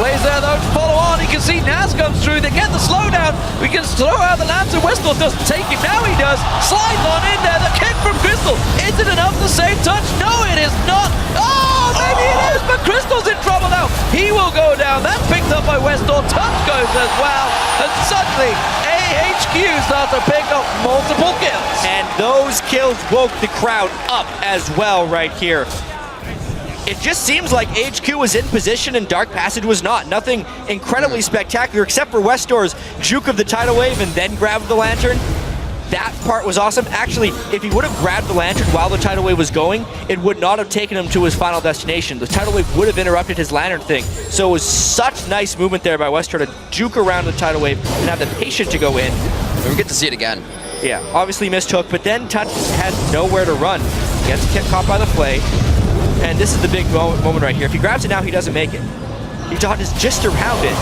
Plays there though to follow on. You can see Naz comes through. They get the slowdown. We can throw out the lantern. Westor doesn't take him. Now he does. Slides on in there. The kick from Crystal. Is it enough to save Touch? No, it is not. Oh, maybe it is, but Crystal's in trouble now. He will go down. That's picked up by Westor. Touch goes as well. And suddenly, AHQ starts to pick up multiple kills. And those kills woke the crowd up as well right here. It just seems like AHQ was in position and Dark Passage was not. Nothing incredibly spectacular except for Westor's juke of the tidal wave and then grabbed the lantern. That part was awesome. Actually, if he would have grabbed the lantern while the tidal wave was going, it would not have taken him to his final destination. The tidal wave would have interrupted his lantern thing. So it was such nice movement there by Westor to juke around the tidal wave and have the patience to go in. We get to see it again. Yeah, obviously mistook, but then Touch had nowhere to run. Gets caught by the flay. And this is the big moment right here. If he grabs it now, he doesn't make it. He dodges just around it,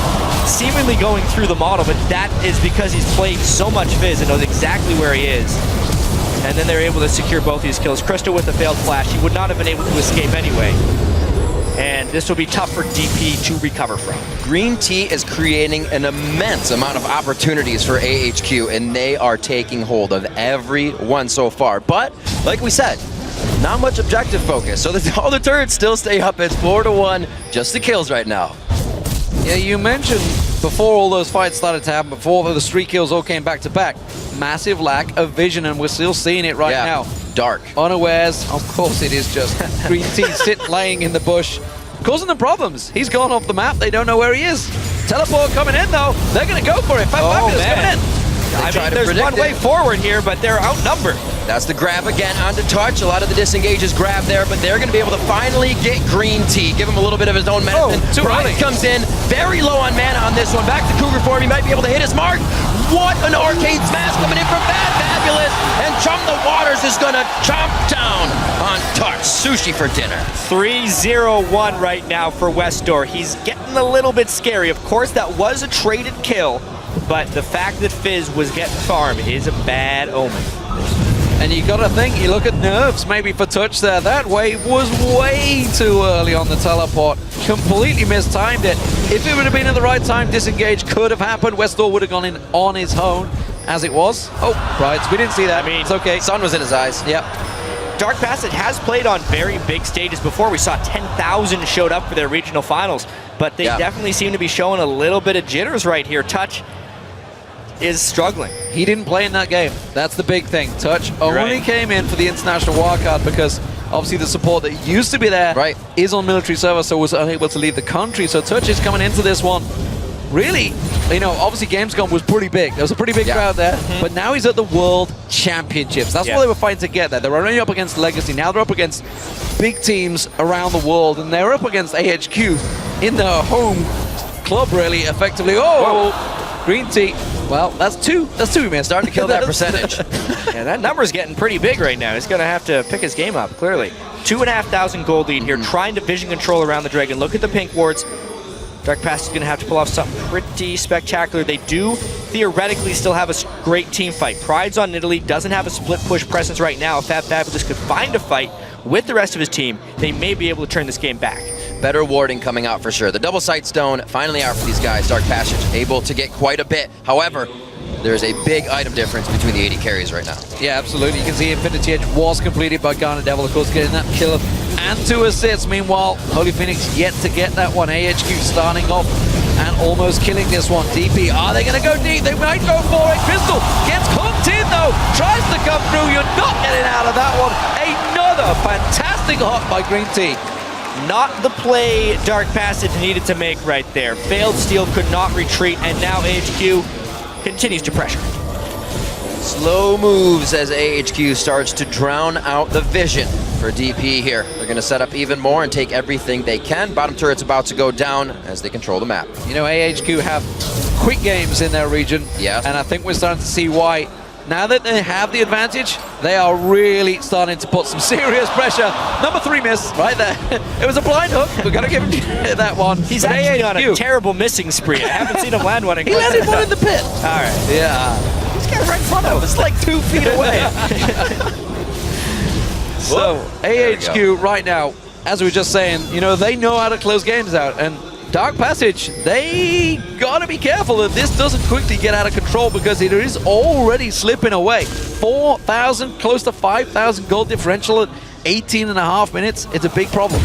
seemingly going through the model, but that is because he's played so much Fizz and knows exactly where he is. And then they're able to secure both these kills. Crystal with the failed flash. He would not have been able to escape anyway. And this will be tough for DP to recover from. Green Tea is creating an immense amount of opportunities for AHQ, and they are taking hold of every one so far. But, like we said, not much objective focus, so all the turrets still stay up. It's 4-1, just the kills right now. Yeah, you mentioned before all those fights started to happen, before the streak kills all came back to back, massive lack of vision, and we're still seeing it right now. Dark. Unawares, of course it is just Green Tea laying in the bush, causing them problems. He's gone off the map, they don't know where he is. Teleport coming in though, they're going to go for it. Fabulous coming in. I mean, there's one way forward here, but they're outnumbered. That's the grab again onto Touch. A lot of the disengages grab there, but they're going to be able to finally get Green Tea. Give him a little bit of his own medicine. Price comes in, very low on mana on this one. Back to Cougar form. He might be able to hit his mark. What an arcade smash coming in from Fabulous. And Chum the Waters is going to chomp down on Touch. Sushi for dinner. 3-0-1 right now for Westor. He's getting a little bit scary. Of course, that was a traded kill, but the fact that Fizz was getting farmed is a bad omen. And you gotta think, you look at nerves maybe for Touch there. That wave was way too early on the teleport. Completely mistimed it. If it would have been at the right time, disengage could have happened. Westor would have gone in on his own, as it was. Oh, right, we didn't see that. I mean, it's okay. Sun was in his eyes. Yep. Dark Passage has played on very big stages before. We saw 10,000 showed up for their regional finals, but they definitely seem to be showing a little bit of jitters right here. Touch is struggling. He didn't play in that game. That's the big thing. Touch only came in for the international wildcard because obviously the support that used to be there is on military service, so was unable to leave the country. So Touch is coming into this one really, you know, obviously Gamescom was pretty big. There was a pretty big crowd there, but now he's at the World Championships. That's what they were fighting to get there. They were only up against Legacy. Now they're up against big teams around the world, and they're up against AHQ in their home club, really, effectively. Oh, Green Tea. Well, that's two he missed. Starting to kill that percentage. Yeah, that number's getting pretty big right now. He's going to have to pick his game up, clearly. 2,500 gold lead here, trying to vision control around the Dragon. Look at the pink wards. Dark Passage is going to have to pull off something pretty spectacular. They do theoretically still have a great team fight. Pride's on Italy, doesn't have a split push presence right now. If Fab Fabulous could find a fight with the rest of his team, they may be able to turn this game back. Better warding coming out for sure. The double sight stone finally out for these guys. Dark Passage able to get quite a bit. However, there's a big item difference between the 80 carries right now. Yeah, absolutely. You can see Infinity Edge was completed by Garnet Devil, of course, getting that kill and 2 assists. Meanwhile, Holy Phoenix yet to get that one. AHQ starting off and almost killing this one. DP, are they going to go deep? They might go for it. Crystal gets cooked in, though. Tries to come through. You're not getting out of that one. Another fantastic hop by Green Tea. Not the play Dark Passage needed to make right there. Failed steal, could not retreat, and now AHQ continues to pressure. Slow moves as AHQ starts to drown out the vision for DP here. They're going to set up even more and take everything they can. Bottom turret's about to go down as they control the map. You know, AHQ have quick games in their region, and I think we're starting to see why. Now that they have the advantage, they are really starting to put some serious pressure. Number 3 miss right there. It was a blind hook. We're going to give him that one. He's actually on a terrible missing spree. I haven't seen him land one in He landed one in the pit. All right. Yeah. He's got it right in front of him. It's like 2 feet away. So, AHQ right now, as we were just saying, you know, they know how to close games out. And Dark Passage, they gotta be careful that this doesn't quickly get out of control because it is already slipping away. 4,000, close to 5,000 gold differential at 18.5 minutes. It's a big problem.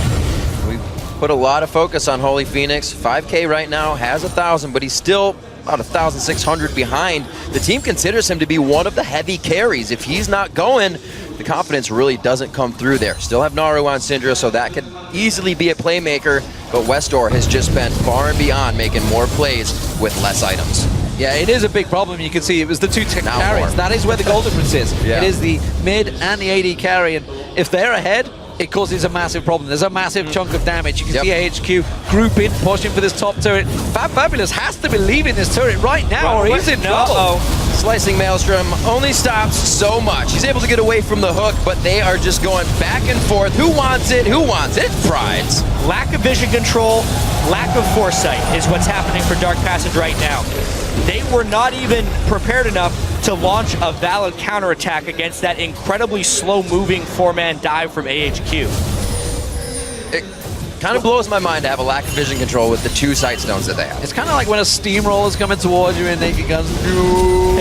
We put a lot of focus on Holy Phoenix. 5K right now, has 1,000, but he's still about 1,600 behind. The team considers him to be one of the heavy carries. If he's not going, the confidence really doesn't come through there. Still have Naru on Syndra, so that could easily be a playmaker, but Westdoor has just been far and beyond making more plays with less items. Yeah, it is a big problem. You can see it was the 2 carries. More. That is where the goal difference is. Yeah. It is the mid and the AD carry, and if they're ahead, it causes a massive problem. There's a massive chunk of damage. You can see AHQ group in, pushing for this top turret. Fab Fabulous has to be leaving this turret right now, or he's in trouble. Slicing Maelstrom only stops so much. He's able to get away from the hook, but they are just going back and forth. Who wants it? Who wants it? Prides. Lack of vision control, lack of foresight is what's happening for Dark Passage right now. They were not even prepared enough to launch a valid counterattack against that incredibly slow-moving 4-man dive from AHQ. It kind of blows my mind to have a lack of vision control with the 2 sight stones that they have. It's kind of like when a steamroller's coming towards you and Naked Guns, no.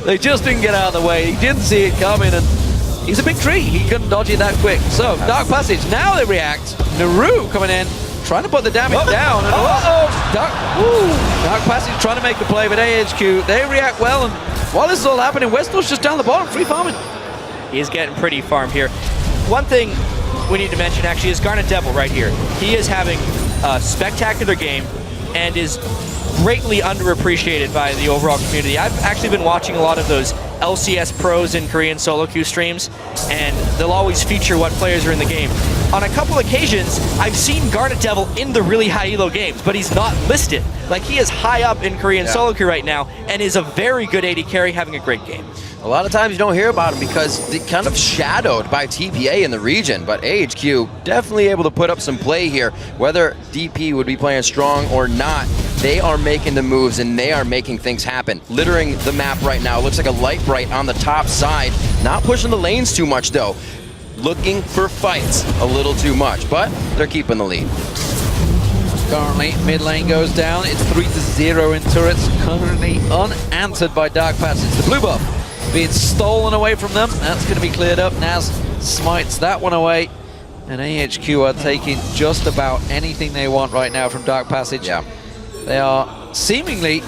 They just didn't get out of the way. He didn't see it coming, and he's a big tree. He couldn't dodge it that quick. So, Dark Passage, now they react. Naru coming in, trying to put the damage down. And Dark Passage trying to make the play, but AHQ, they react well. And while this is all happening, Westdoor's just down the bottom, free farming. He's getting pretty farmed here. One thing we need to mention actually is Garnet Devil right here. He is having a spectacular game and is greatly underappreciated by the overall community. I've actually been watching a lot of those LCS pros in Korean solo queue streams, and they'll always feature what players are in the game. On a couple occasions, I've seen Garnet Devil in the really high elo games, but he's not listed. Like, he is high up in Korean solo queue right now and is a very good AD carry, having a great game. A lot of times you don't hear about him because they're kind of shadowed by TPA in the region, but AHQ definitely able to put up some play here. Whether DP would be playing strong or not, they are making the moves and they are making things happen. Littering the map right now. Looks like a light bright on the top side. Not pushing the lanes too much though. Looking for fights a little too much, but they're keeping the lead. Currently, mid lane goes down. It's 3-0 in turrets. Currently unanswered by Dark Passage. The blue buff being stolen away from them. That's going to be cleared up. Naz smites that one away. And AHQ are taking just about anything they want right now from Dark Passage. Yeah. They are seemingly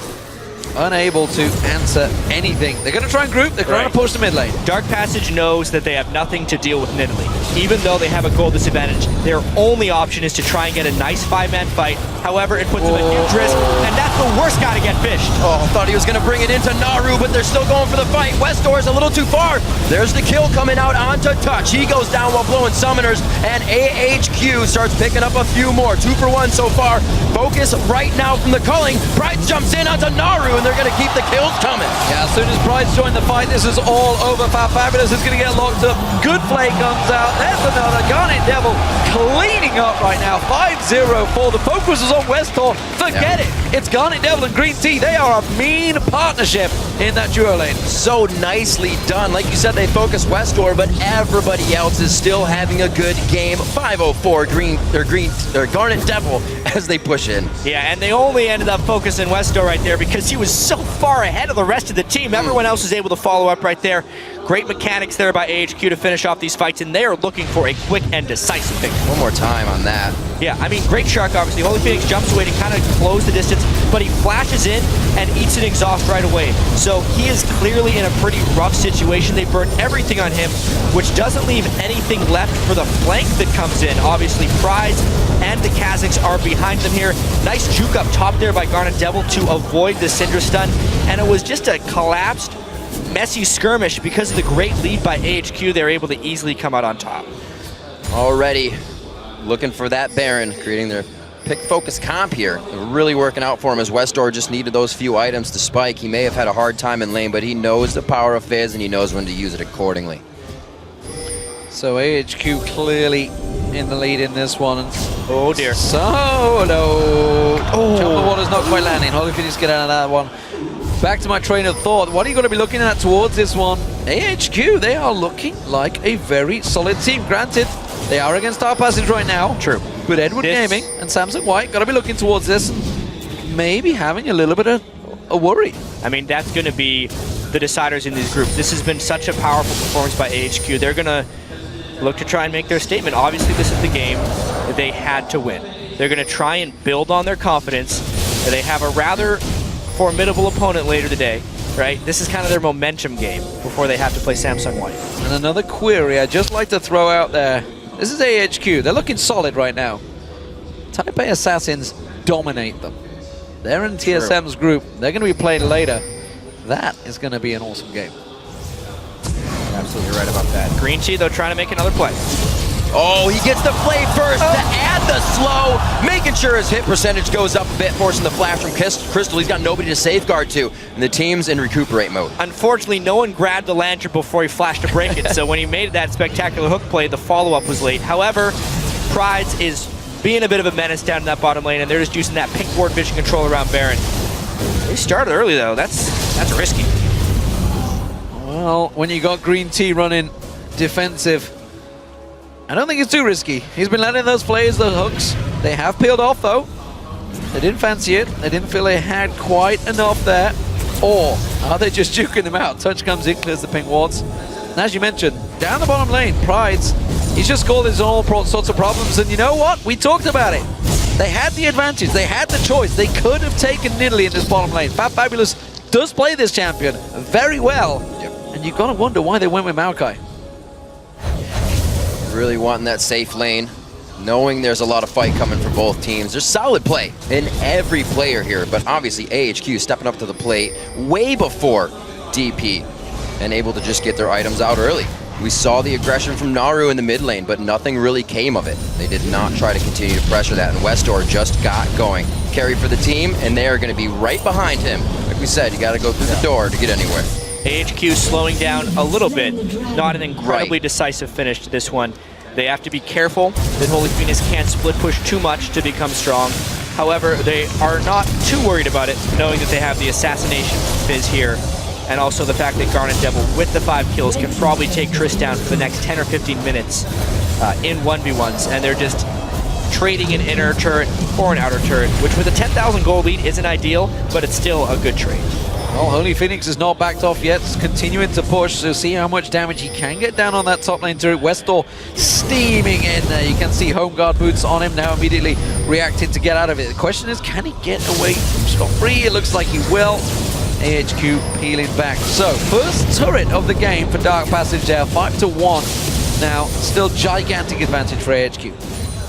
unable to answer anything. They're going to try and group. They're trying to push the mid lane. Dark Passage knows that they have nothing to deal with in Italy. even though they have a goal disadvantage, their only option is to try and get a nice 5-man fight. However, it puts them at huge risk, and that's the worst guy to get fished. Oh, thought he was going to bring it into Naru, but they're still going for the fight. Westdoor is a little too far. There's the kill coming out onto Touch. He goes down while blowing summoners, and AHQ starts picking up a few more. 2 for 1 so far. Focus right now from the culling. Pride jumps in onto Naru, and they're going to keep the kills coming. Yeah, as soon as Pride's joined the fight, this is all over. Fabulous is going to get locked up. Good play comes out. There's another. Garnet Devil cleaning up right now. 5-0 for the focus is on Westdoor. Forget it. It's Garnet Devil and Green Tea. They are a mean partnership in that duo lane. So nicely done. Like you said, they focus Westdoor, but everybody else is still having a good game. 504 Garnet Devil as they push in. Yeah, and they only ended up focusing Westdoor right there because he was so far ahead of the rest of the team. Everyone else was able to follow up right there. Great mechanics there by AHQ to finish off these fights, and they are looking for a quick and decisive victory. One more time on that. Yeah, I mean, great Shark, obviously. Holy Phoenix jumps away to kind of close the distance, but he flashes in and eats an exhaust right away. So he is clearly in a pretty rough situation. They burn everything on him, which doesn't leave anything left for the flank that comes in. Obviously, Prize and the Kazakhs are behind them here. Nice juke up top there by Garnet Devil to avoid the Cinder Stun, and it was just a collapsed, messy skirmish. Because of the great lead by AHQ, they're able to easily come out on top. Already looking for that Baron, creating their pick focus comp here. Really working out for him as Westdoor just needed those few items to spike. He may have had a hard time in lane, but he knows the power of Fizz and he knows when to use it accordingly. So AHQ clearly in the lead in this one. Oh dear. Solo. Oh. Jump the water's not quite landing. Holy Phoenix get out of that one. Back to my train of thought. What are you going to be looking at towards this one? AHQ, they are looking like a very solid team. Granted, they are against Dark Passage right now. True. But Edward Gaming and Samsung White got to be looking towards this and maybe having a little bit of a worry. I mean, that's going to be the deciders in this group. This has been such a powerful performance by AHQ. They're going to look to try and make their statement. Obviously, this is the game that they had to win. They're going to try and build on their confidence. They have a rather formidable opponent later today, right? This is kind of their momentum game before they have to play Samsung White. And another query I'd just like to throw out there. This is AHQ. They're looking solid right now. Taipei Assassins dominate them. They're in TSM's group. They're going to be playing later. That is going to be an awesome game. Absolutely right about that. Green Tea, though, trying to make another play. Oh, he gets the play first to add the slow, making sure his hit percentage goes up a bit, forcing the flash from Crystal. He's got nobody to safeguard to, and the team's in recuperate mode. Unfortunately, no one grabbed the lantern before he flashed to break it, so when he made that spectacular hook play, the follow-up was late. However, Prides is being a bit of a menace down in that bottom lane, and they're just using that pink ward vision control around Baron. They started early, though. That's risky. Well, when you got Green Tea running defensive, I don't think it's too risky. He's been landing those plays, those hooks. They have peeled off, though. They didn't fancy it. They didn't feel they had quite enough there. Or are they just juking him out? Touch comes in, clears the pink wards. And as you mentioned, down the bottom lane, Prides, he's just caused all sorts of problems. And you know what? We talked about it. They had the advantage. They had the choice. They could have taken Nidalee in this bottom lane. Fabulous does play this champion very well. Yep. And you've got to wonder why they went with Maokai. Really wanting that safe lane, knowing there's a lot of fight coming for both teams. There's solid play in every player here, but obviously AHQ stepping up to the plate way before DP and able to just get their items out early. We saw the aggression from Naru in the mid lane, but nothing really came of it. They did not try to continue to pressure that, and Westdoor just got going. Carry for the team, and they are going to be right behind him. Like we said, you got to go through the door to get anywhere. AHQ slowing down a little bit, not an incredibly decisive finish to this one. They have to be careful that Holy Phoenix can't split push too much to become strong. However, they are not too worried about it, knowing that they have the assassination Fizz here, and also the fact that Garnet Devil, with the 5 kills, can probably take Triss down for the next 10 or 15 minutes in 1v1s, and they're just trading an inner turret or an outer turret, which with a 10,000 gold lead isn't ideal, but it's still a good trade. Well, Holy Phoenix is not backed off yet, it's continuing to push, so see how much damage he can get down on that top lane turret. Westdoor steaming in there. You can see Home Guard boots on him now, immediately reacting to get out of it. The question is, can he get away from scot-free? It looks like he will. AHQ peeling back. So, first turret of the game for Dark Passage there, 5-1. now. Still gigantic advantage for AHQ.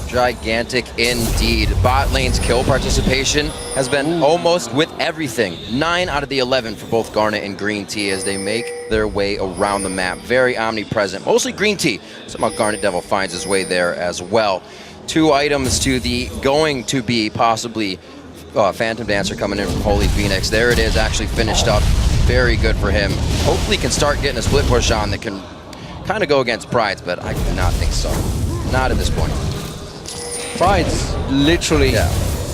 Gigantic indeed. Bot lane's kill participation has been almost with everything. 9 out of the 11 for both Garnet and Green Tea as they make their way around the map. Very omnipresent. Mostly Green Tea. Somehow Garnet Devil finds his way there as well. 2 items to the going to be possibly Phantom Dancer coming in from Holy Phoenix. There it is, actually finished up. Very good for him. Hopefully he can start getting a split push on that can kind of go against Prides, but I do not think so. Not at this point. Prides literally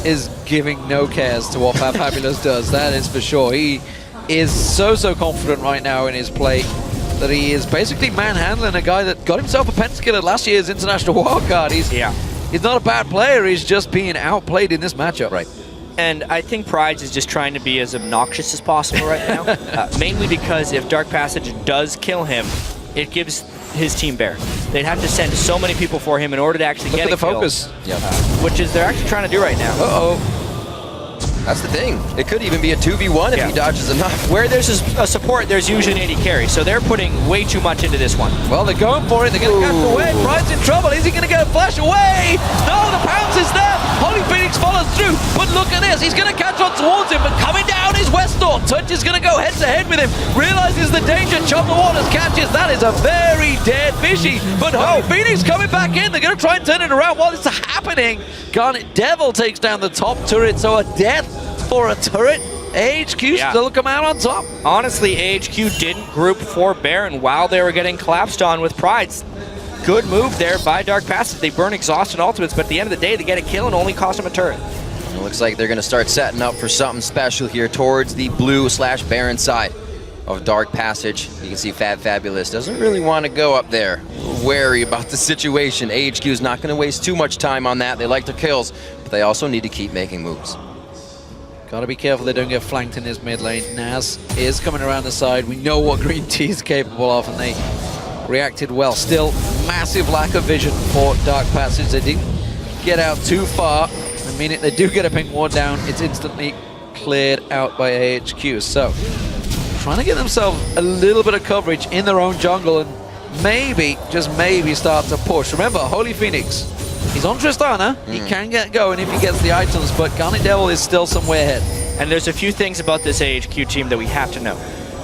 is giving no cares to what Fabulous does, that is for sure. He is so confident right now in his play that he is basically manhandling a guy that got himself a pentakill at last year's International Wildcard. He's not a bad player, he's just being outplayed in this matchup. Right. And I think Prides is just trying to be as obnoxious as possible right now. Mainly because if Dark Passage does kill him, it gives his team bare. They'd have to send so many people for him in order to actually get a kill. Focus. Which is they're actually trying to do right now. That's the thing. It could even be a 2v1 if he dodges enough. Where there's a support, there's usually an AD carry, so they're putting way too much into this one. Well, they're going for it. They're going to catch away. Pride's in trouble. Is he going to get a flash away? No, the pounce is there. Holy Phoenix follows through, but look at this. He's going to catch on towards him, but coming down is Westor. Touch is going to go head-to-head with him. Realizes the danger. Chop the Waters catches. That is a very dead fishy, but Holy Phoenix coming back in. They're going to try and turn it around while it's happening. Garnet Devil takes down the top turret, so a death for a turret. AHQ still come out on top. Honestly, AHQ didn't group for Baron while they were getting collapsed on with Prides. Good move there by Dark Passage. They burn exhausted ultimates, but at the end of the day, they get a kill and only cost them a turret. It looks like they're going to start setting up for something special here towards the blue/Baron side of Dark Passage. You can see Fabulous doesn't really want to go up there. A little wary about the situation. AHQ is not going to waste too much time on that. They like their kills, but they also need to keep making moves. Gotta be careful they don't get flanked in his mid lane. Naz is coming around the side. We know what Green Tea is capable of, and they reacted well. Still, massive lack of vision for Dark Passage. They didn't get out too far. The minute they do get a pink ward down, it's instantly cleared out by AHQ. So, trying to get themselves a little bit of coverage in their own jungle and maybe, just maybe, start to push. Remember, Holy Phoenix, he's on Tristana. He can get going if he gets the items, but Garnet Devil is still somewhere ahead. And there's a few things about this AHQ team that we have to know.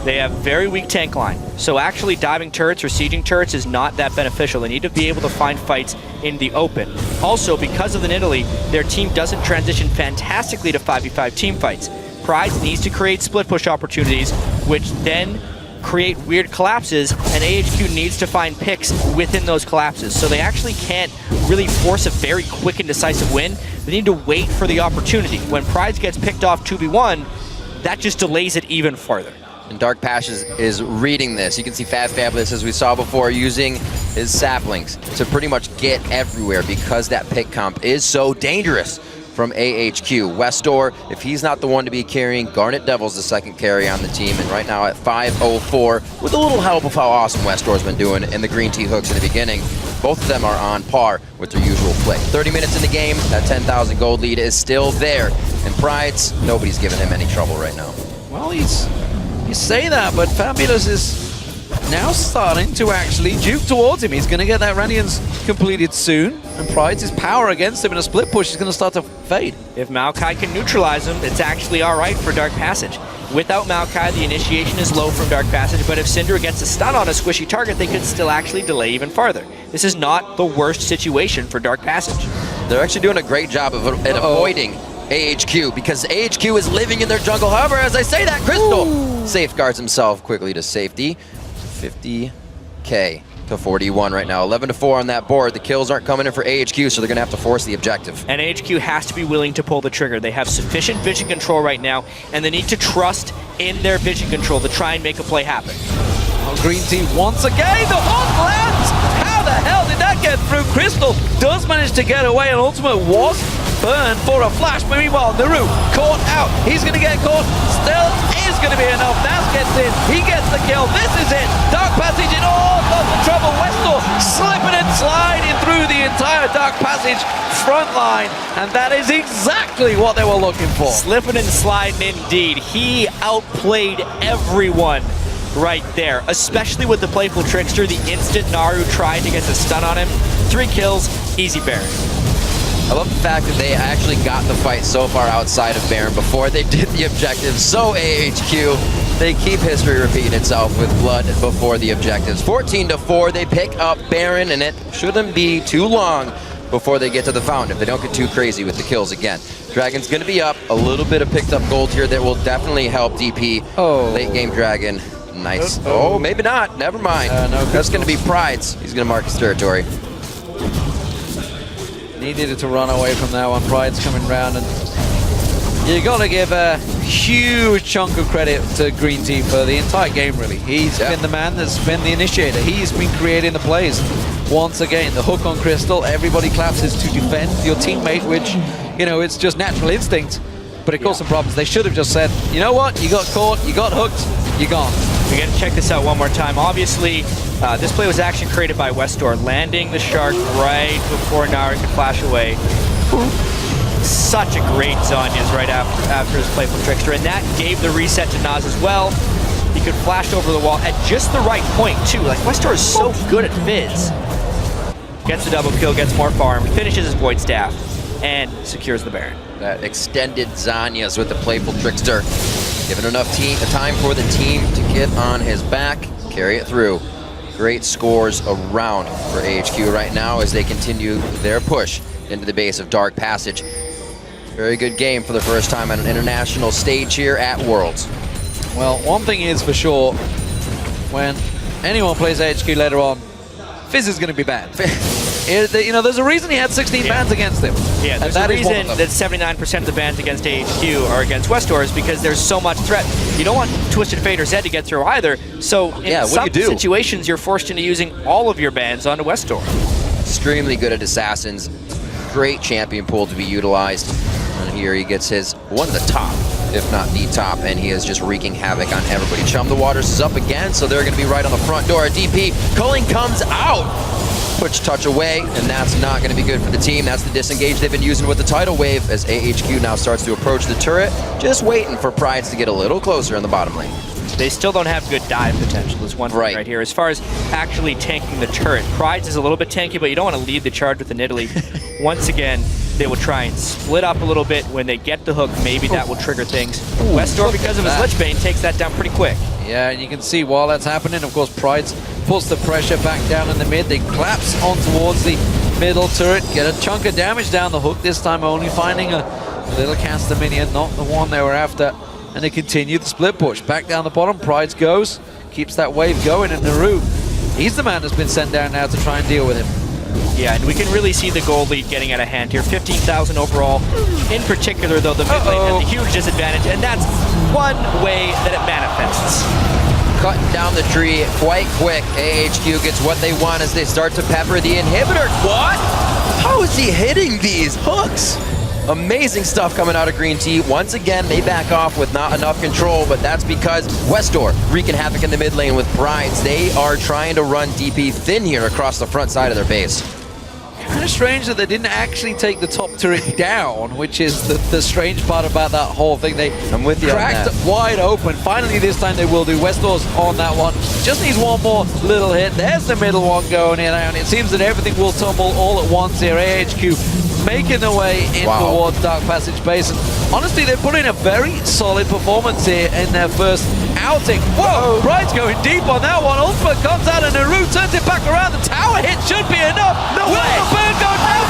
They have very weak tank line, so actually diving turrets or sieging turrets is not that beneficial. They need to be able to find fights in the open. Also, because of the Nidalee, their team doesn't transition fantastically to 5v5 team fights. Prides needs to create split push opportunities, which then create weird collapses, and AHQ needs to find picks within those collapses. So they actually can't really force a very quick and decisive win. They need to wait for the opportunity. When Prides gets picked off 2v1, that just delays it even farther. And Dark Passage is reading this. You can see Fabulous, as we saw before, using his saplings to pretty much get everywhere because that pick comp is so dangerous from AHQ. Westor, if he's not the one to be carrying, Garnet Devil's the second carry on the team, and right now at 504, with a little help of how awesome Westor's been doing in the Green Tea hooks in the beginning, both of them are on par with their usual play. 30 minutes in the game, that 10,000 gold lead is still there, and Prides, nobody's giving him any trouble right now. Well, you say that, but Fabulous is now starting to actually juke towards him. He's going to get that Radiance completed soon, and Prides his power against him in a split push is going to start to fade. If Maokai can neutralize him, it's actually alright for Dark Passage. Without Maokai, the initiation is low from Dark Passage, but if Syndra gets a stun on a squishy target, they could still actually delay even farther. This is not the worst situation for Dark Passage. They're actually doing a great job of avoiding AHQ, because AHQ is living in their jungle. However, as I say that, Crystal safeguards himself quickly to safety. 50k to 41 right now. 11-4 on that board. The kills aren't coming in for AHQ, so they're going to have to force the objective. And AHQ has to be willing to pull the trigger. They have sufficient vision control right now, and they need to trust in their vision control to try and make a play happen. Green Tea once again, the hot lands! How the hell did that get through? Crystal does manage to get away, and Ultimate was burned for a flash, but meanwhile, Naru caught out. He's going to get caught. Still is going to be enough. Naz gets in. He gets the kill. This is it. Dark Passage in all of the trouble. Westor slipping and sliding through the entire Dark Passage front line, and that is exactly what they were looking for. Slipping and sliding indeed. He outplayed everyone right there, especially with the Playful Trickster, the instant Naru trying to get the stun on him. 3 kills, easy Baron. I love the fact that they actually got the fight so far outside of Baron before they did the objectives. So AHQ, they keep history repeating itself with blood before the objectives. 14-4, they pick up Baron, and it shouldn't be too long before they get to the fountain if they don't get too crazy with the kills again. Dragon's going to be up. A little bit of picked up gold here that will definitely help DP. Late game Dragon. Nice. Oh, maybe not. Never mind. No, that's going to be Pride's. He's going to mark his territory. Needed to run away from that one. Pride's coming round, and you got to give a huge chunk of credit to Green Team for the entire game, really. He's been the man that's been the initiator. He's been creating the plays. Once again, the hook on Crystal, everybody collapses to defend your teammate, which, you know, it's just natural instinct, but it caused some problems. They should have just said, you know what, you got caught, you got hooked, you're gone. We got to check this out one more time. Obviously, this play was action created by Westdoor, landing the Shark right before Naru could flash away. Such a great Zhonya's right after his Playful Trickster, and that gave the reset to Nas as well. He could flash over the wall at just the right point, too. Like, Westdoor is so good at Fizz. Gets a double kill, gets more farm, finishes his Void Staff, and secures the Baron. That extended Zhonya's with the Playful Trickster. Giving enough time for the team to get on his back, carry it through. Great scores around for AHQ right now as they continue their push into the base of Dark Passage. Very good game for the first time on an international stage here at Worlds. Well, one thing is for sure, when anyone plays AHQ later on, Fizz is going to be banned. You know, there's a reason he had 16 bans against him. Yeah, there's a reason that 79% of the bans against AHQ are against Westdoor is because there's so much threat. You don't want Twisted Fate or Zed to get through either, so in some situations you're forced into using all of your bans onto Westdoor. Extremely good at Assassins. Great champion pool to be utilized. And here he gets his one of the top, if not the top, and he is just wreaking havoc on everybody. Chum the Waters is up again, so they're going to be right on the front door. DP, Culling comes out. Push touch away, and that's not going to be good for the team. That's the disengage they've been using with the tidal wave as AHQ now starts to approach the turret, just waiting for Prides to get a little closer in the bottom lane. They still don't have good dive potential is one thing right here. As far as actually tanking the turret, Prides is a little bit tanky, but you don't want to lead the charge with the Nidalee. Once again, they will try and split up a little bit. When they get the hook, maybe that will trigger things. Westdoor, because of his Lichbane, takes that down pretty quick. Yeah, and you can see while that's happening, of course, Prides puts the pressure back down in the mid. They collapse on towards the middle turret, get a chunk of damage down the hook, this time only finding a little caster minion, not the one they were after. And they continue the split push. Back down the bottom, Prides goes, keeps that wave going, and Naru, he's the man that's been sent down now to try and deal with him. Yeah, and we can really see the gold lead getting out of hand here. 15,000 overall. In particular, though, the mid lane has a huge disadvantage, and that's one way that it manifests. Cutting down the tree quite quick. AHQ gets what they want as they start to pepper the inhibitor. What? How is he hitting these hooks? Amazing stuff coming out of Green Tea. Once again, they back off with not enough control, but that's because Westdoor wreaking havoc in the mid lane with Prides. They are trying to run DP thin here across the front side of their base. Kind of strange that they didn't actually take the top turret down, which is the strange part about that whole thing. I'm with you cracked wide open. Finally, this time they will do. Westdoor's on that one. Just needs one more little hit. There's the middle one going in, and it seems that everything will tumble all at once here. AHQ making their way in towards Dark Passage base. And honestly, they're putting a very solid performance here in their first outing. Whoa! Pride's going deep on that one. Ultimate comes out, and Naru turns it back around. The tower hit should be enough. No way! Burn go down.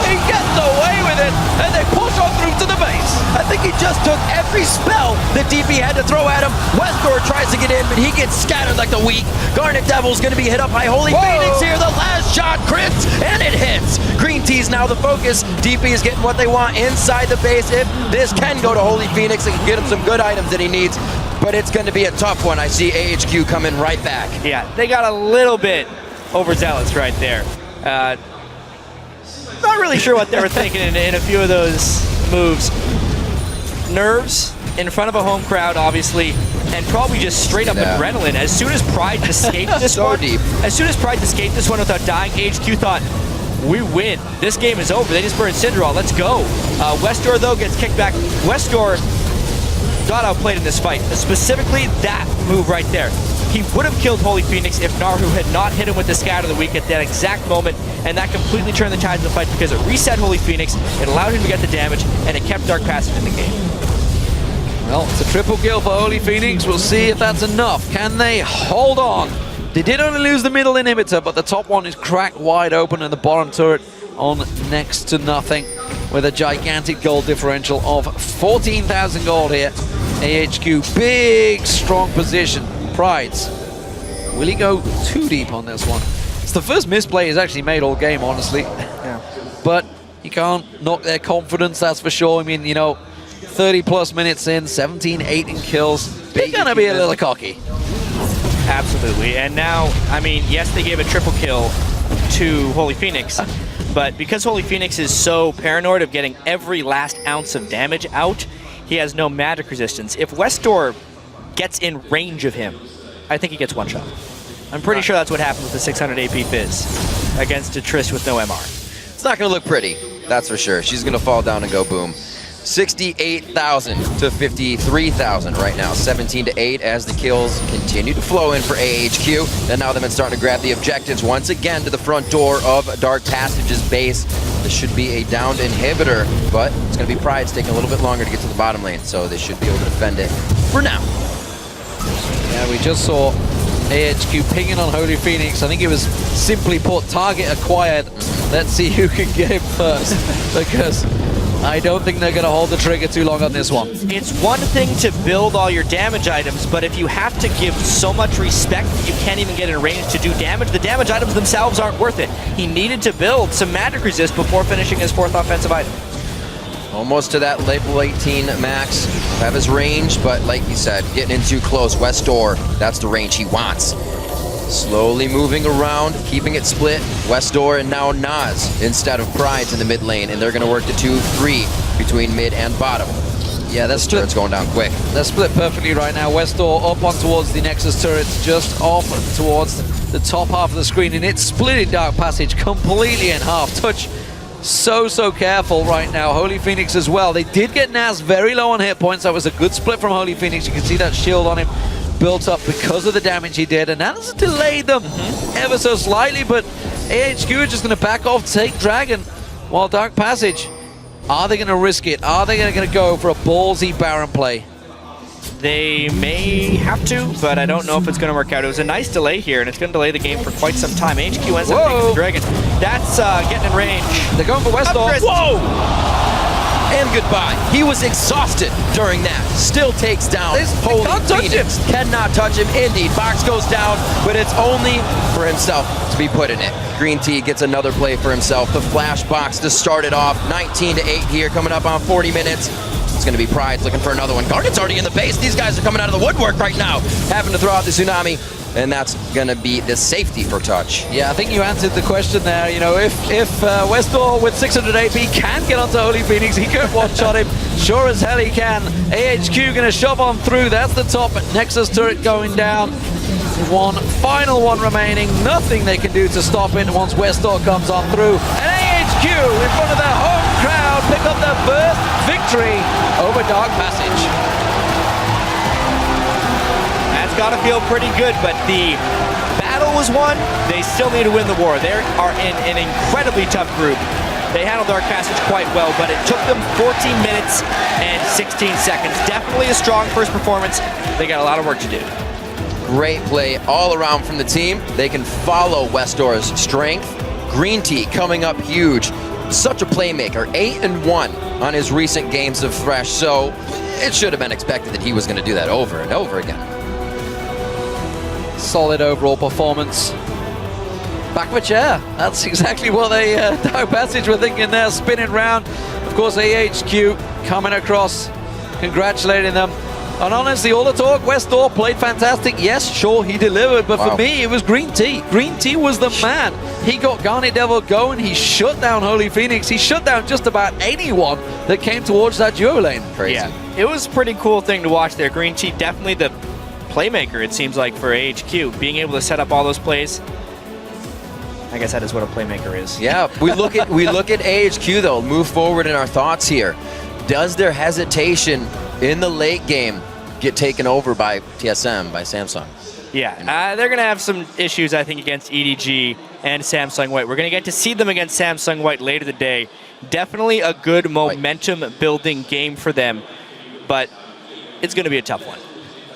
He gets away with it, and they push on through to the base. I think he just took every spell that DP had to throw at him. Westdoor tries to get in, but he gets scattered like the weak. Garnet Devil's going to be hit up by Holy Phoenix here. The last shot crits, and it hits. Green Tea's now the focus. DP is getting what they want inside the base. If this can go to Holy Phoenix, it can get him some good items that he needs, but it's going to be a tough one. I see AHQ coming right back. Yeah, they got a little bit overzealous right there. Not really sure what they were thinking in a few of those moves. Nerves in front of a home crowd, obviously, and probably just straight up adrenaline. As soon as Pride escaped this one, as soon as Pride escaped this one without dying, AHQ thought, we win. This game is over. They just burned Cinderall. Let's go. Westdoor, though, gets kicked back. Westdoor got outplayed in this fight, specifically that move right there. He would have killed Holy Phoenix if Naru had not hit him with the Scatter of the Week at that exact moment, and that completely turned the tides of the fight because it reset Holy Phoenix, it allowed him to get the damage, and it kept Dark Passage in the game. Well, it's a triple kill for Holy Phoenix. We'll see if that's enough. Can they hold on? They did only lose the middle inhibitor, but the top one is cracked wide open, and the bottom turret on next to nothing with a gigantic gold differential of 14,000 gold here. AHQ, big, strong position. Prides. Will he go too deep on this one? It's the first misplay he's actually made all game, honestly. Yeah. But you can't knock their confidence, that's for sure. I mean, you know, 30 plus minutes in, 17-8 in kills. They're gonna be a little cocky. Absolutely. And now, I mean, yes, they gave a triple kill to Holy Phoenix, but because Holy Phoenix is so paranoid of getting every last ounce of damage out, he has no magic resistance. If Westdoor gets in range of him, I think he gets one shot. I'm pretty sure that's what happened with the 600 AP Fizz against a Trish with no MR. It's not going to look pretty, that's for sure. She's going to fall down and go boom. 68,000 to 53,000 right now. 17-8 as the kills continue to flow in for AHQ. And now they've been starting to grab the objectives once again to the front door of Dark Passage's base. This should be a downed inhibitor, but it's going to be Pride's taking a little bit longer to get to the bottom lane, so they should be able to defend it for now. Yeah, we just saw AHQ pinging on Holy Phoenix. I think it was simply put, target acquired. Let's see who can get him first, because I don't think they're going to hold the trigger too long on this one. It's one thing to build all your damage items, but if you have to give so much respect that you can't even get in range to do damage, the damage items themselves aren't worth it. He needed to build some magic resist before finishing his 4th offensive item. Almost to that level 18 max. Have his range, but like you said, getting in too close. Westdoor, that's the range he wants. Slowly moving around, keeping it split. Westdoor and now Nas instead of Prides in the mid lane, and they're going to work the 2-3 between mid and bottom. Yeah, that's split. It's going down quick. They're split perfectly right now. Westdoor up on towards the Nexus turret, just off towards the top half of the screen, and it's splitting Dark Passage completely in half. Touch so careful right now. Holy Phoenix as well. They did get Naz very low on hit points. That was a good split from Holy Phoenix. You can see that shield on him built up because of the damage he did, and that has delayed them ever so slightly, but AHQ are just going to back off, take Dragon, while Dark Passage, are they going to risk it? Are they going to go for a ballsy Baron play? They may have to, but I don't know if it's going to work out. It was a nice delay here, and it's going to delay the game for quite some time. AHQ ends up taking the Dragon. That's getting in range. They're going for Westdoor. Whoa! And goodbye. He was exhausted during that. Still takes down Holy Phoenix. Cannot touch him. Indeed, Box goes down, but it's only for himself to be put in it. Green Tea gets another play for himself. The Flash Box to start it off. 19-8 here, coming up on 40 minutes. It's going to be Pride looking for another one. Gargan's already in the base. These guys are coming out of the woodwork right now, having to throw out the Tsunami, and that's going to be the safety for Touch. Yeah, I think you answered the question there. You know, if Westdoor with 600 AP can get onto Holy Phoenix, he could one-shot him. Sure as hell he can. AHQ going to shove on through. That's the top Nexus turret going down. One final one remaining. Nothing they can do to stop it once Westdoor comes on through. And AHQ in front of their home crowd pick up their first victory over Dark Passage. That's got to feel pretty good, but the battle was won. They still need to win the war. They are in an incredibly tough group. They handled Dark Passage quite well, but it took them 14 minutes and 16 seconds. Definitely a strong first performance. They got a lot of work to do. Great play all around from the team. They can follow Westdoor's strength. Green Tea coming up huge. Such a playmaker, 8-1 on his recent games of Thresh, so it should have been expected that he was going to do that over and over again. Solid overall performance. Back of a chair. That's exactly what they Dark Passage were thinking there, spinning round. Of course, AHQ coming across, congratulating them. And honestly, all the talk, Westdoor played fantastic. Yes, sure, he delivered, but for me, it was Green Tea. Green Tea was the man. He got Garnet Devil going. He shut down Holy Phoenix. He shut down just about anyone that came towards that duo lane. Crazy. Yeah, it was a pretty cool thing to watch there. Green Tea definitely the playmaker, it seems like, for AHQ. Being able to set up all those plays. I guess that is what a playmaker is. Yeah, we look at AHQ though. Move forward in our thoughts here. Does their hesitation in the late game get taken over by TSM, by Samsung. Yeah, they're going to have some issues, I think, against EDG and Samsung White. We're going to get to see them against Samsung White later today. Definitely a good momentum-building game for them, but it's going to be a tough one.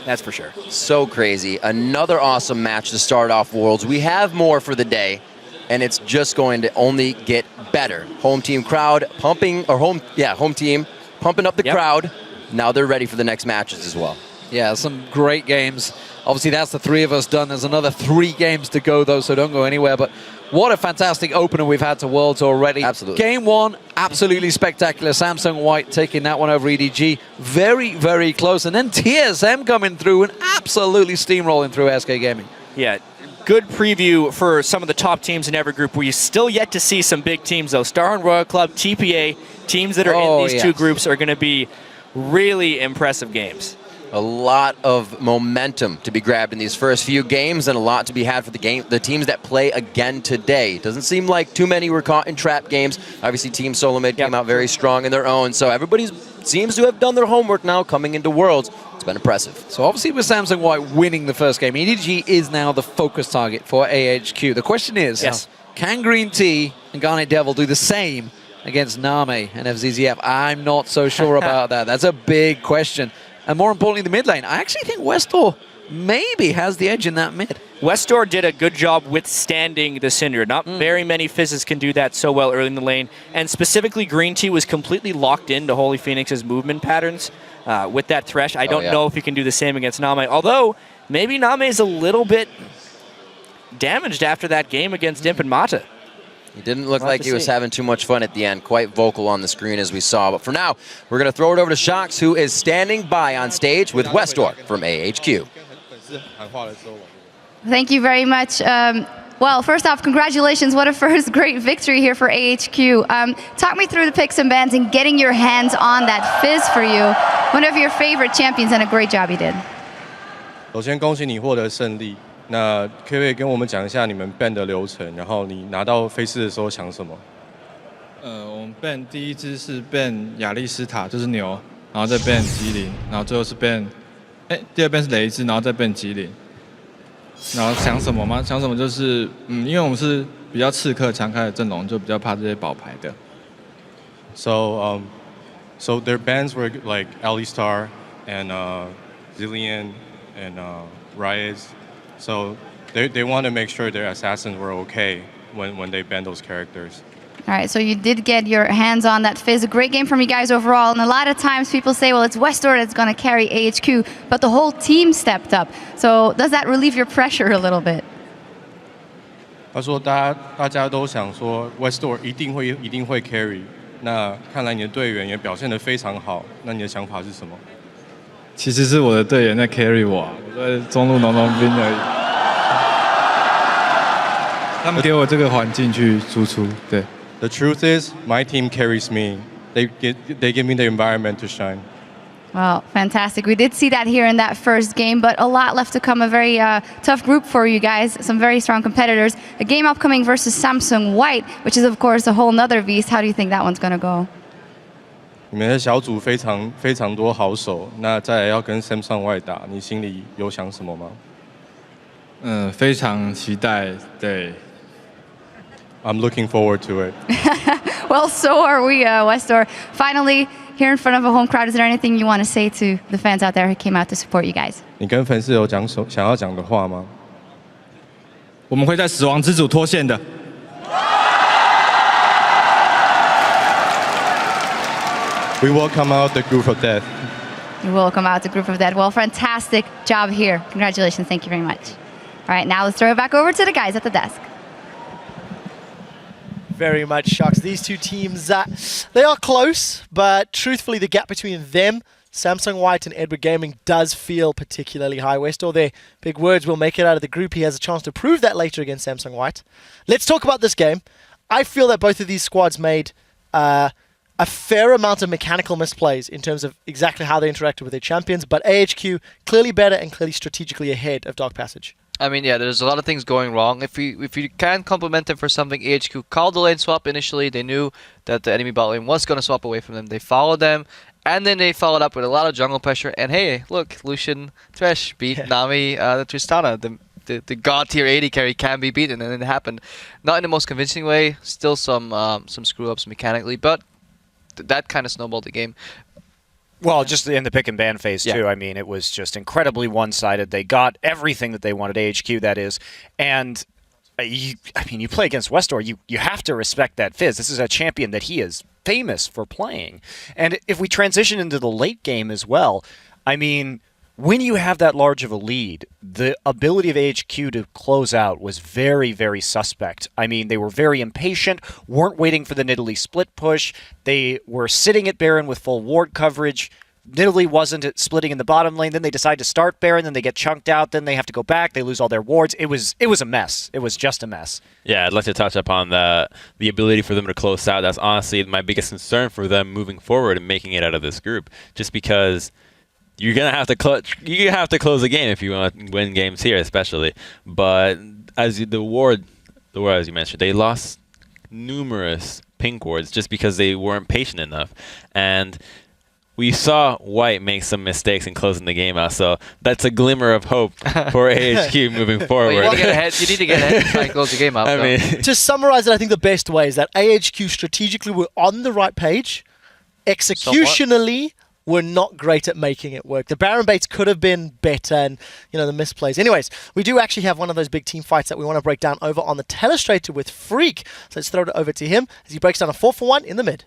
That's for sure. So crazy. Another awesome match to start off Worlds. We have more for the day, and it's just going to only get better. Home team crowd pumping, or home team pumping up the crowd. Now they're ready for the next matches as well. Yeah, some great games. Obviously, that's the three of us done. There's another 3 games to go, though, so don't go anywhere. But what a fantastic opener we've had to Worlds already. Absolutely. Game 1, absolutely spectacular. Samsung White taking that one over EDG. Very, very close. And then TSM coming through and absolutely steamrolling through SK Gaming. Yeah, good preview for some of the top teams in every group. We're still yet to see some big teams, though. Star and Royal Club, TPA, teams that are in these 2 groups are going to be really impressive games. A lot of momentum to be grabbed in these first few games, and a lot to be had for the teams that play again today. Doesn't seem like too many were caught in trap games. Obviously, Team Solomid came out very strong in their own, so everybody seems to have done their homework now coming into Worlds. It's been impressive. So obviously with Samsung White winning the first game, EDG is now the focus target for AHQ. The question is, can Green Tea and Garnet Devil do the same against Name and FZZF? I'm not so sure about that. That's a big question. And more importantly, the mid lane. I actually think Westor maybe has the edge in that mid. Westor did a good job withstanding the Cinder. Not very many Fizzes can do that so well early in the lane. And specifically, Green Tea was completely locked into Holy Phoenix's movement patterns with that Thresh. I don't know if he can do the same against Name. Although, maybe Name is a little bit damaged after that game against Imp and Mata. He didn't look like he was having too much fun at the end. Quite vocal on the screen as we saw. But for now, we're going to throw it over to Shox, who is standing by on stage with Westor from AHQ. Thank you very much. Well, first off, congratulations. What a first great victory here for AHQ. Talk me through the picks and bans and getting your hands on that Fizz for you. One of your favorite champions, and a great job you did. 首先恭喜你获得胜利。那可不可以跟我们讲一下你们 ban 的流程？然后你拿到飞狮的时候想什么？我们 ban 第一支是 ban 亚历斯塔，就是牛，然后再 ban 吉林，然后最后是 ban，第二 ban 是雷兹，然后再 ban 吉林。然后想什么吗？想什么就是，因为我们是比较刺客强开的阵容，就比较怕这些保牌的。So their bans were like Alistar and Zillion and Ryze. So they want to make sure their assassins were okay when they ban those characters. All right, so you did get your hands on that Fizz. A great game from you guys overall. And a lot of times people say, well, it's Westor that's going to carry AHQ, but the whole team stepped up. So does that relieve your pressure a little bit? 他说大家都想说 Westor 一定会 carry。那看来你的队员也表现得非常好。那你的想法是什么？其实是我的队员在 carry 我，我在中路农兵而已。他们给我这个环境去输出，对。The truth is, my team carries me. They give me the environment to shine. Well, fantastic. We did see that here in that first game, but a lot left to come. A very tough group for you guys. Some very strong competitors. A game upcoming versus Samsung White, which is, of course, a whole nother beast. How do you think that one's going to go? 你们的小组非常多好手，那再来要跟 Samsung White 打，你心里有想什么吗？非常期待，对。I'm looking forward to it. Well, so are we, Westor. Finally, here in front of a home crowd, is there anything you want to say to the fans out there who came out to support you guys? 你跟粉丝有想要讲的话吗？我们会在死亡之组脱线的。We will come out the group of death. You will come out the group of death. Well, fantastic job here. Congratulations. Thank you very much. All right, now let's throw it back over to the guys at the desk. Very much, Shucks. These two teams, they are close, but truthfully, the gap between them, Samsung White and Edward Gaming, does feel particularly high. Westor, their big words, will make it out of the group. He has a chance to prove that later against Samsung White. Let's talk about this game. I feel that both of these squads made a fair amount of mechanical misplays in terms of exactly how they interacted with their champions, but AHQ clearly better and clearly strategically ahead of Dark Passage. I mean, yeah, there's a lot of things going wrong. If you can compliment them for something, AHQ called the lane swap initially. They knew that the enemy bot lane was going to swap away from them. They followed them, And then they followed up with a lot of jungle pressure. And hey, look, Lucian Thresh beat Nami the Tristana. The god tier AD carry can be beaten, and it happened. Not in the most convincing way. Still some screw ups mechanically, but that kind of snowballed the game. Well, just in the pick and ban phase too. I mean, it was just incredibly one-sided. They got everything that they wanted, AHQ that is, and you play against Westor, you have to respect that Fizz. This is a champion that he is famous for playing. And if we transition into the late game as well, I mean, when you have that large of a lead, the ability of AHQ to close out was very, very suspect. I mean, they were very impatient, weren't waiting for the Nidalee split push. They were sitting at Baron with full ward coverage. Nidalee wasn't splitting in the bottom lane. Then they decide to start Baron. Then they get chunked out. Then they have to go back. They lose all their wards. It was a mess. It was just a mess. Yeah, I'd like to touch upon the ability for them to close out. That's honestly my biggest concern for them moving forward and making it out of this group. Just because you're gonna have to close the game if you want to win games here, especially. But as the ward as you mentioned, they lost numerous pink wards just because they weren't patient enough. And we saw White make some mistakes in closing the game out, so that's a glimmer of hope for AHQ moving forward. Well, you need to get ahead and try and close the game out. To summarize it, I think the best way is that AHQ strategically were on the right page. Executionally, were not great at making it work. The Baron baits could have been better, and the misplays. Anyways, we do actually have one of those big team fights that we want to break down over on the Telestrator with Freak. So let's throw it over to him as he breaks down a 4-for-1 in the mid.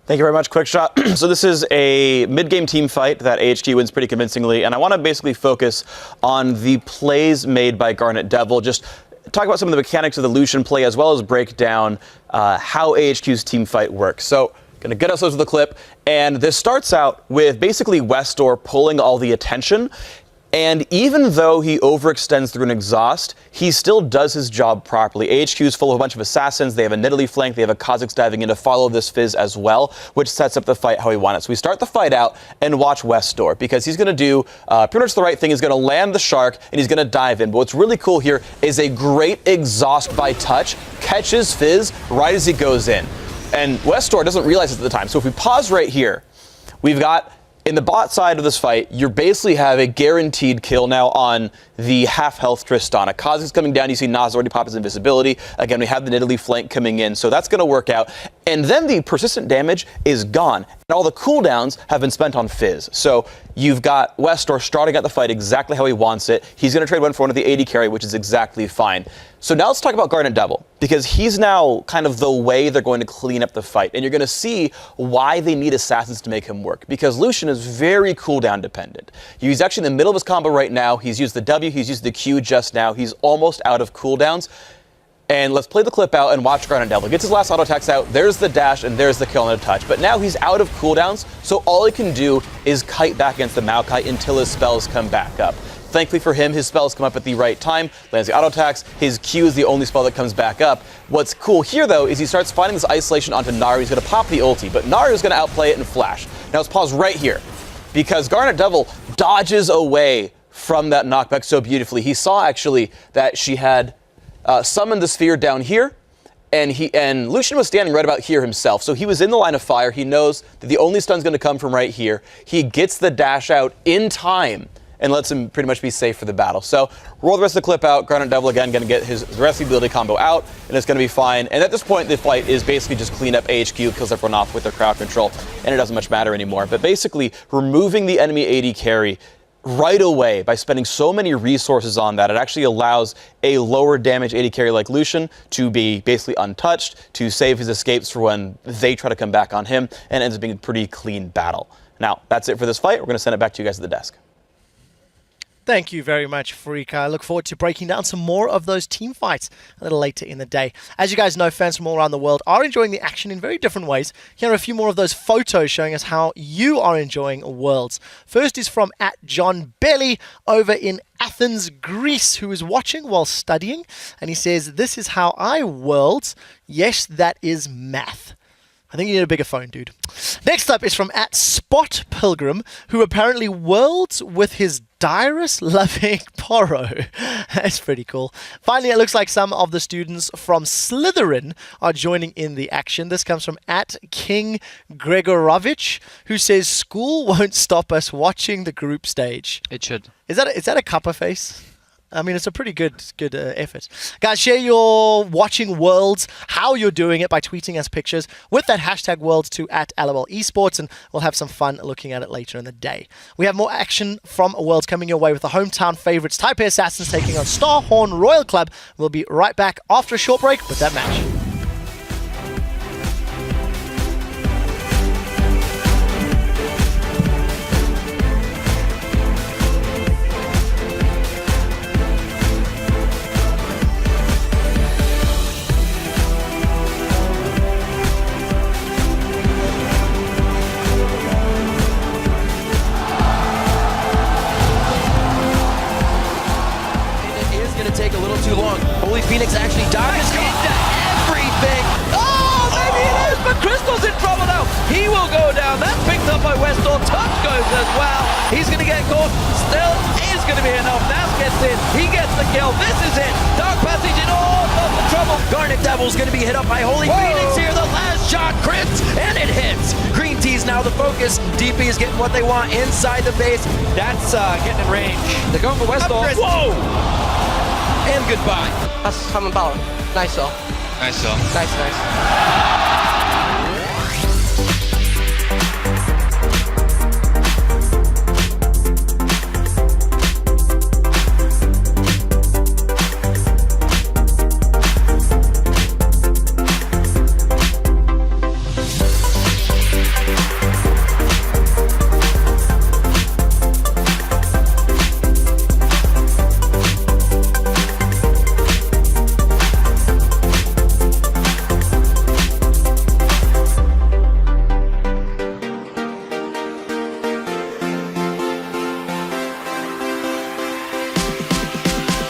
Thank you very much, Quick Shot. So this is a mid-game team fight that AHQ wins pretty convincingly, and I want to basically focus on the plays made by Garnet Devil, just talk about some of the mechanics of the Lucian play, as well as break down how AHQ's team fight works. So, going to get ourselves to the clip, and this starts out with basically Westor pulling all the attention. And even though he overextends through an exhaust, he still does his job properly. AHQ is full of a bunch of assassins. They have a Nidalee flank. They have a Kha'Zix diving in to follow this Fizz as well, which sets up the fight how we want it. So we start the fight out and watch Westor, because he's going to do pretty much the right thing. He's going to land the Shark, and he's going to dive in. But what's really cool here is a great exhaust by touch, catches Fizz right as he goes in. And Westor doesn't realize it at the time. So if we pause right here, we've got, in the bot side of this fight, you basically have a guaranteed kill now on the half-health Tristana. Kha'Zix coming down, you see Nas already pop his invisibility. Again, we have the Nidalee flank coming in, so that's going to work out. And then the persistent damage is gone, and all the cooldowns have been spent on Fizz. So you've got Westor starting at the fight exactly how he wants it. He's going to trade one for one of the AD carry, which is exactly fine. So now let's talk about Garnet Devil, because he's now kind of the way they're going to clean up the fight. And you're going to see why they need assassins to make him work, because Lucian is very cooldown dependent. He's actually in the middle of his combo right now. He's used the W, he's used the Q just now. He's almost out of cooldowns. And let's play the clip out and watch Garnet Devil. Gets his last auto attacks out, there's the dash, and there's the kill on a touch. But now he's out of cooldowns, so all he can do is kite back against the Maokai until his spells come back up. Thankfully for him, his spells come up at the right time, lands the auto attacks, his Q is the only spell that comes back up. What's cool here, though, is he starts finding this isolation onto Naru. He's going to pop the ulti, but Naru is going to outplay it and flash. Now let's pause right here, because Garnet Devil dodges away from that knockback so beautifully. He saw, actually, that she had summoned the sphere down here, and Lucian was standing right about here himself, so he was in the line of fire. He knows that the only stun's going to come from right here. He gets the dash out in time and lets him pretty much be safe for the battle. So roll the rest of the clip out. Garnet Devil again going to get his rest of the ability combo out, and it's going to be fine. And at this point, the fight is basically just clean up AHQ, kills everyone off with their crowd control, and it doesn't much matter anymore. But basically, removing the enemy AD carry right away by spending so many resources on that, it actually allows a lower damage AD carry like Lucian to be basically untouched, to save his escapes for when they try to come back on him, and it ends up being a pretty clean battle. Now, that's it for this fight. We're going to send it back to you guys at the desk. Thank you very much, Freak. I look forward to breaking down some more of those team fights a little later in the day. As you guys know, fans from all around the world are enjoying the action in very different ways. Here are a few more of those photos showing us how you are enjoying Worlds. First is from @JohnBelly over in Athens, Greece, who is watching while studying. And he says, "This is how I Worlds. Yes, that is math." I think you need a bigger phone, dude. Next up is from @SpotPilgrim, who apparently worlds with his Dyrus loving Poro. That's pretty cool. Finally, it looks like some of the students from Slytherin are joining in the action. This comes from @King Gregorovich, who says school won't stop us watching the group stage. It should. Is that a Kappa face? I mean, it's a pretty good effort. Guys, share your watching Worlds, how you're doing it by tweeting us pictures with that hashtag Worlds to @LOL eSports, and we'll have some fun looking at it later in the day. We have more action from Worlds coming your way with the hometown favorites, Taipei Assassins, taking on Starhorn Royal Club. We'll be right back after a short break with that match. Take a little too long. Holy Phoenix actually dives into everything. Oh, maybe it is, but Crystal's in trouble now. He will go down. That's picked up by Westall. Touch goes as well. He's going to get caught. Still is going to be enough. Nas gets in. He gets the kill. This is it. Dark Passage in all of the trouble. Garnet Devil's going to be hit up by Holy Phoenix here. The last shot crits, and it hits. Green Tea's now the focus. DP is getting what they want inside the base. That's getting in range. They're going for Westall. Whoa! And goodbye. 他们爆了，nice哦，nice哦，nice nice。